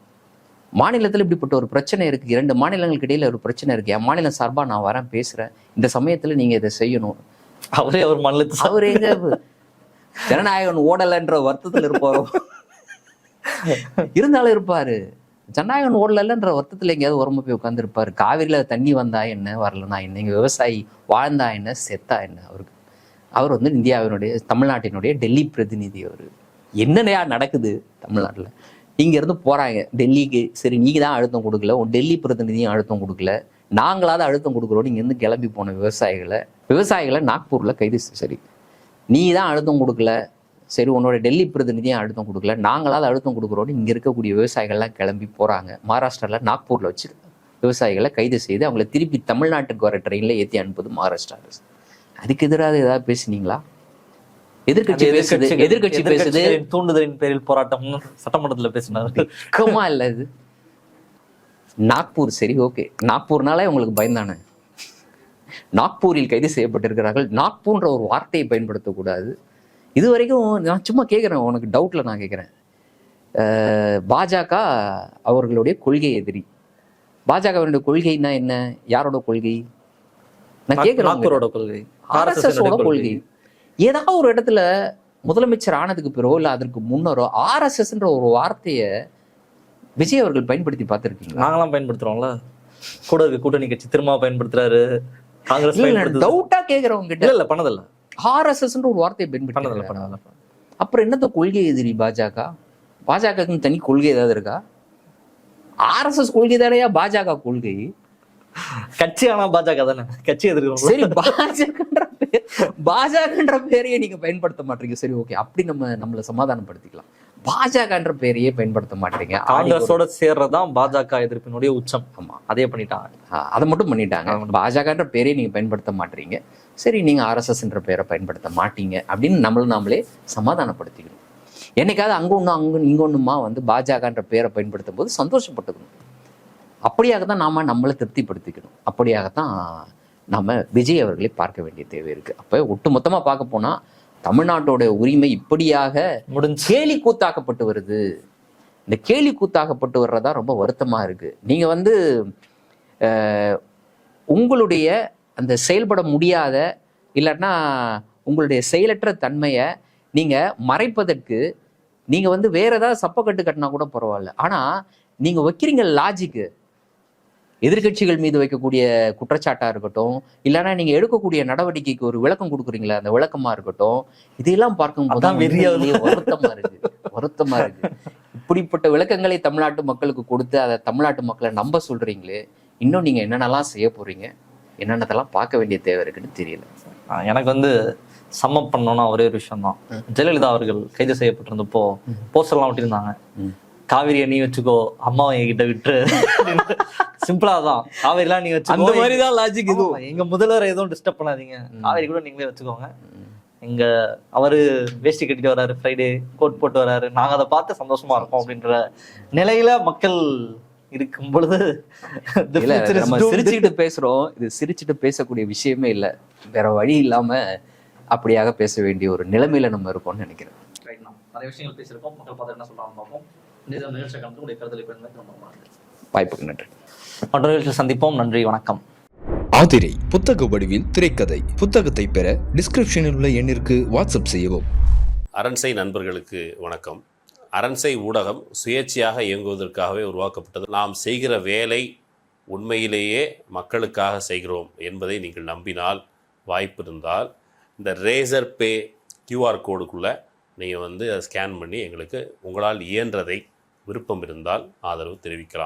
மாநிலத்தில் இப்படிப்பட்ட ஒரு பிரச்சனை இருக்கு, 2 மாநிலங்களுக்கு இடையில ஒரு பிரச்சனை இருக்கு, என் மாநிலம் சார்பா நான் வரேன் பேசுறேன், இந்த சமயத்துல நீங்க இதை செய்யணும். அவரே அவர் மாநிலத்தை, அவரே ஜனநாயகன் ஓடலன்ற வருத்தத்தில் இருப்பாரோ? இருந்தாலும் இருப்பாரு. ஜனநாயகன் ஓடலன்ற வருத்தத்துல எங்கேயாவது உரம்ப போய் உட்கார்ந்து இருப்பாரு. காவிரியில தண்ணி வந்தா என்ன, வரலன்னா என்ன, இங்க விவசாயி வாழ்ந்தா என்ன, செத்தா என்ன? அவர் வந்து இந்தியாவினுடைய, தமிழ்நாட்டினுடைய டெல்லி பிரதிநிதி. அவரு என்னையா நடக்குது தமிழ்நாட்டில்? இங்க இருந்து போறாங்க டெல்லிக்கு. சரி, நீங்க தான் அழுத்தம் கொடுக்கல, உன் டெல்லி பிரதிநிதியும் அழுத்தம் கொடுக்கல, நாங்களாவது அழுத்தம் கொடுக்குறோம். நீங்க இருந்து கிளம்பி போன விவசாயிகளை நாக்பூர்ல கைது. சரி, நீ தான் அழுத்தம் கொடுக்கல, சரி, உன்னோட டெல்லி பிரதிநிதியும் அழுத்தம் கொடுக்கல, நாங்களாவது அழுத்தம் கொடுக்குறோன்னு இங்க இருக்கக்கூடிய விவசாயிகள்லாம் கிளம்பி போறாங்க. மகாராஷ்டிரால நாக்பூர்ல வச்சு விவசாயிகளை கைது செய்து அவங்களை திருப்பி தமிழ்நாட்டுக்கு வர ட்ரெயின்ல ஏற்றி அனுப்புது மகாராஷ்டிரா அரசு. அதுக்கு எதிராக ஏதாவது பேசுனீங்களா? எதிர்கட்சி பேசுது, தூண்டுதலின் பேரில் போராட்டம் சட்டமன்றத்துல பேசினாரு. இல்ல இது நாக்பூர். சரி, ஓகே, நாக்பூர்னாலே உங்களுக்கு பயந்தானே? நாக்பூரில் கைது செய்யப்பட்டிருக்கிறார்கள். நாக்பூர்ன்ற ஒரு வார்த்தையை பயன்படுத்தக்கூடாது. இது வரைக்கும் நான் சும்மா கேட்குறேன், உனக்கு டவுட்ல நான் கேட்குறேன். பாஜக அவர்களுடைய கொள்கை எதிரி. பாஜகவினுடைய கொள்கைன்னா என்ன? யாரோட கொள்கை? நான் கேட்கிறேன். கொள்கை, ஆர்எஸ்எஸோட கொள்கை. ஏதாவது ஒரு இடத்துல முதலமைச்சர் ஆனதுக்கு பிறகோ இல்ல அதற்கு முன்னரோ ஆர்எஸ்எஸ்ன்ற ஒரு வார்த்தையை விஜய் அவர்கள் பயன்படுத்தி பார்த்திருக்கீங்களா? நாங்களாம் பயன்படுத்துறோம்ல. கூட இருக்க கூட்டணி கட்சி திரும்ப பயன்படுத்துறாரு. காங்கிரஸ் டவுட்டா கேக்குறவங்க கிட்ட இல்ல பண்ணதில்ல. ஆர்எஸ்எஸ்ன்ற ஒரு வார்த்தையை பயன்படுத்தி அப்புறம் என்னத்த கொள்கை எதிரி பாஜக? பாஜகன்னு தனி கொள்கை ஏதாவது இருக்கா? ஆர்எஸ்எஸ் கொள்கை தானையா பாஜக கொள்கை? கட்சி ஆனா பாஜக தானே கட்சி எதிர்க்கிறோம். சரி, பாஜகன்ற பேரையே நீங்க பயன்படுத்த மாட்டீங்க. சரி, ஓகே, அப்படி நம்மள சமாதானப்படுத்திக்கலாம். பாஜகன்ற பேரையே பயன்படுத்த மாட்டீங்க. காங்கிரஸோட சேர்றதான் பாஜக எதிர்ப்பினுடைய உச்சம். ஆமா, அதே பண்ணிட்டாங்க. அதை மட்டும் பண்ணிட்டாங்க. பாஜகன்ற பேரையே நீங்க பயன்படுத்த மாட்டீங்க. சரி, நீங்க ஆர்எஸ்எஸ்ன்ற பேரை பயன்படுத்த மாட்டீங்க அப்படின்னு நாமளே சமாதானப்படுத்திக்கணும். என்னைக்காவது அங்க ஒண்ணு இங்க ஒண்ணுமா வந்து பாஜகன்ற பேரை பயன்படுத்தும் போது சந்தோஷப்பட்டுக்கணும். அப்படியாகத்தான் நம்மளை திருப்திப்படுத்திக்கணும். அப்படியாகத்தான் நாம விஜய் அவர்களை பார்க்க வேண்டிய தேவை இருக்கு. அப்ப ஒட்டுமொத்தமா பார்க்க போனா தமிழ்நாட்டோட உரிமை இப்படியாக கேலி கூத்தாக்கப்பட்டு வருது. இந்த கேலி கூத்தாக்கப்பட்டு வர்றதா ரொம்ப வருத்தமா இருக்கு. நீங்க வந்து உங்களுடைய அந்த செயல்பட முடியாத இல்லைன்னா உங்களுடைய செயலற்ற தன்மையை நீங்க மறைப்பதற்கு நீங்க வந்து வேற ஏதாவது சப்பக்கட்டு கட்டினா கூட பரவாயில்ல. ஆனா நீங்க வைக்கிறீங்க லாஜிக்கு, எதிர்கட்சிகள் மீது வைக்கக்கூடிய குற்றச்சாட்டா இருக்கட்டும், இல்லைன்னா நீங்க எடுக்கக்கூடிய நடவடிக்கைக்கு ஒரு விளக்கம் கொடுக்குறீங்களா, அந்த விளக்கமா இருக்கட்டும், இதையெல்லாம் பார்க்கும்போது வருத்தமா இருக்கு. இப்படிப்பட்ட விளக்கங்களை தமிழ்நாட்டு மக்களுக்கு கொடுத்து அதை தமிழ்நாட்டு மக்களை நம்ப சொல்றீங்களே, இன்னும் நீங்க என்னென்னலாம் செய்ய போறீங்க, என்னென்னதெல்லாம் பார்க்க வேண்டிய தேவை இருக்குன்னு தெரியல. எனக்கு வந்து சம்மப் பண்ணோம்னா ஒரே ஒரு விஷயம் தான். ஜெயலலிதா அவர்கள் கைது செய்யப்பட்டிருந்தப்போ போஸ்டர்லாம் ஒட்டியிருந்தாங்க, காவிரியை நீ வச்சுக்கோ, அம்மாவை என்கிட்ட விட்டுரு. சிம்பிளா தான், காவிரிலாம் நீ வச்சுக்கோ, அந்த மாதிரி தான் லாஜிக். இது எங்க முதல்வர் எதுவும் டிஸ்டர்ப் பண்ணாதீங்க, காவிரி கூட நீங்களே வச்சுக்கோங்க. எங்க அவரு வேஷ்டி கட்டிட்டு வர்றாரு, ஃப்ரைடே கோட் போட்டு வர்றாரு, நாங்க அதை பார்த்து சந்தோஷமா இருக்கோம் அப்படின்ற நிலையில மக்கள் இருக்கும் பொழுது the இல்ல future is நம்ம doomed. சிரிச்சுக்கிட்டு பேசுறோம், இது சிரிச்சுட்டு பேசக்கூடிய விஷயமே இல்லை. வேற வழி இல்லாம அப்படியாக பேச வேண்டிய ஒரு நிலைமையில நம்ம இருக்கோம்னு நினைக்கிறேன். Right now. நிறைய விஷயங்கள் பேசியிருக்கோம். மக்கள் பார்த்து என்ன சொல்றாங்க பார்ப்போம். நிகழ்ச்சி கலந்து உடைய கருத்தில் வாய்ப்புக்கு நன்றி. மற்ற நிகழ்ச்சியில் சந்திப்போம். நன்றி, வணக்கம். ஆதிரை புத்தக வடிவில் திரைக்கதை. புத்தகத்தை பெற டிஸ்கிரிப்ஷனில் உள்ள எண்ணிற்கு வாட்ஸ்அப் செய்யவும். அரண்சை நண்பர்களுக்கு வணக்கம். அரண்சை ஊடகம் சுயேட்சையாக இயங்குவதற்காகவே உருவாக்கப்பட்டது. நாம் செய்கிற வேலை உண்மையிலேயே மக்களுக்காக செய்கிறோம் என்பதை நீங்கள் நம்பினால், வாய்ப்பு இருந்தால் இந்த ரேசர் பே QR கோடுக்குள்ளே நீங்கள் அதை ஸ்கேன் பண்ணி எங்களுக்கு உங்களால் இயன்றதை விருப்பம் இருந்தால் ஆதரவு தெரிவிக்கலாம்.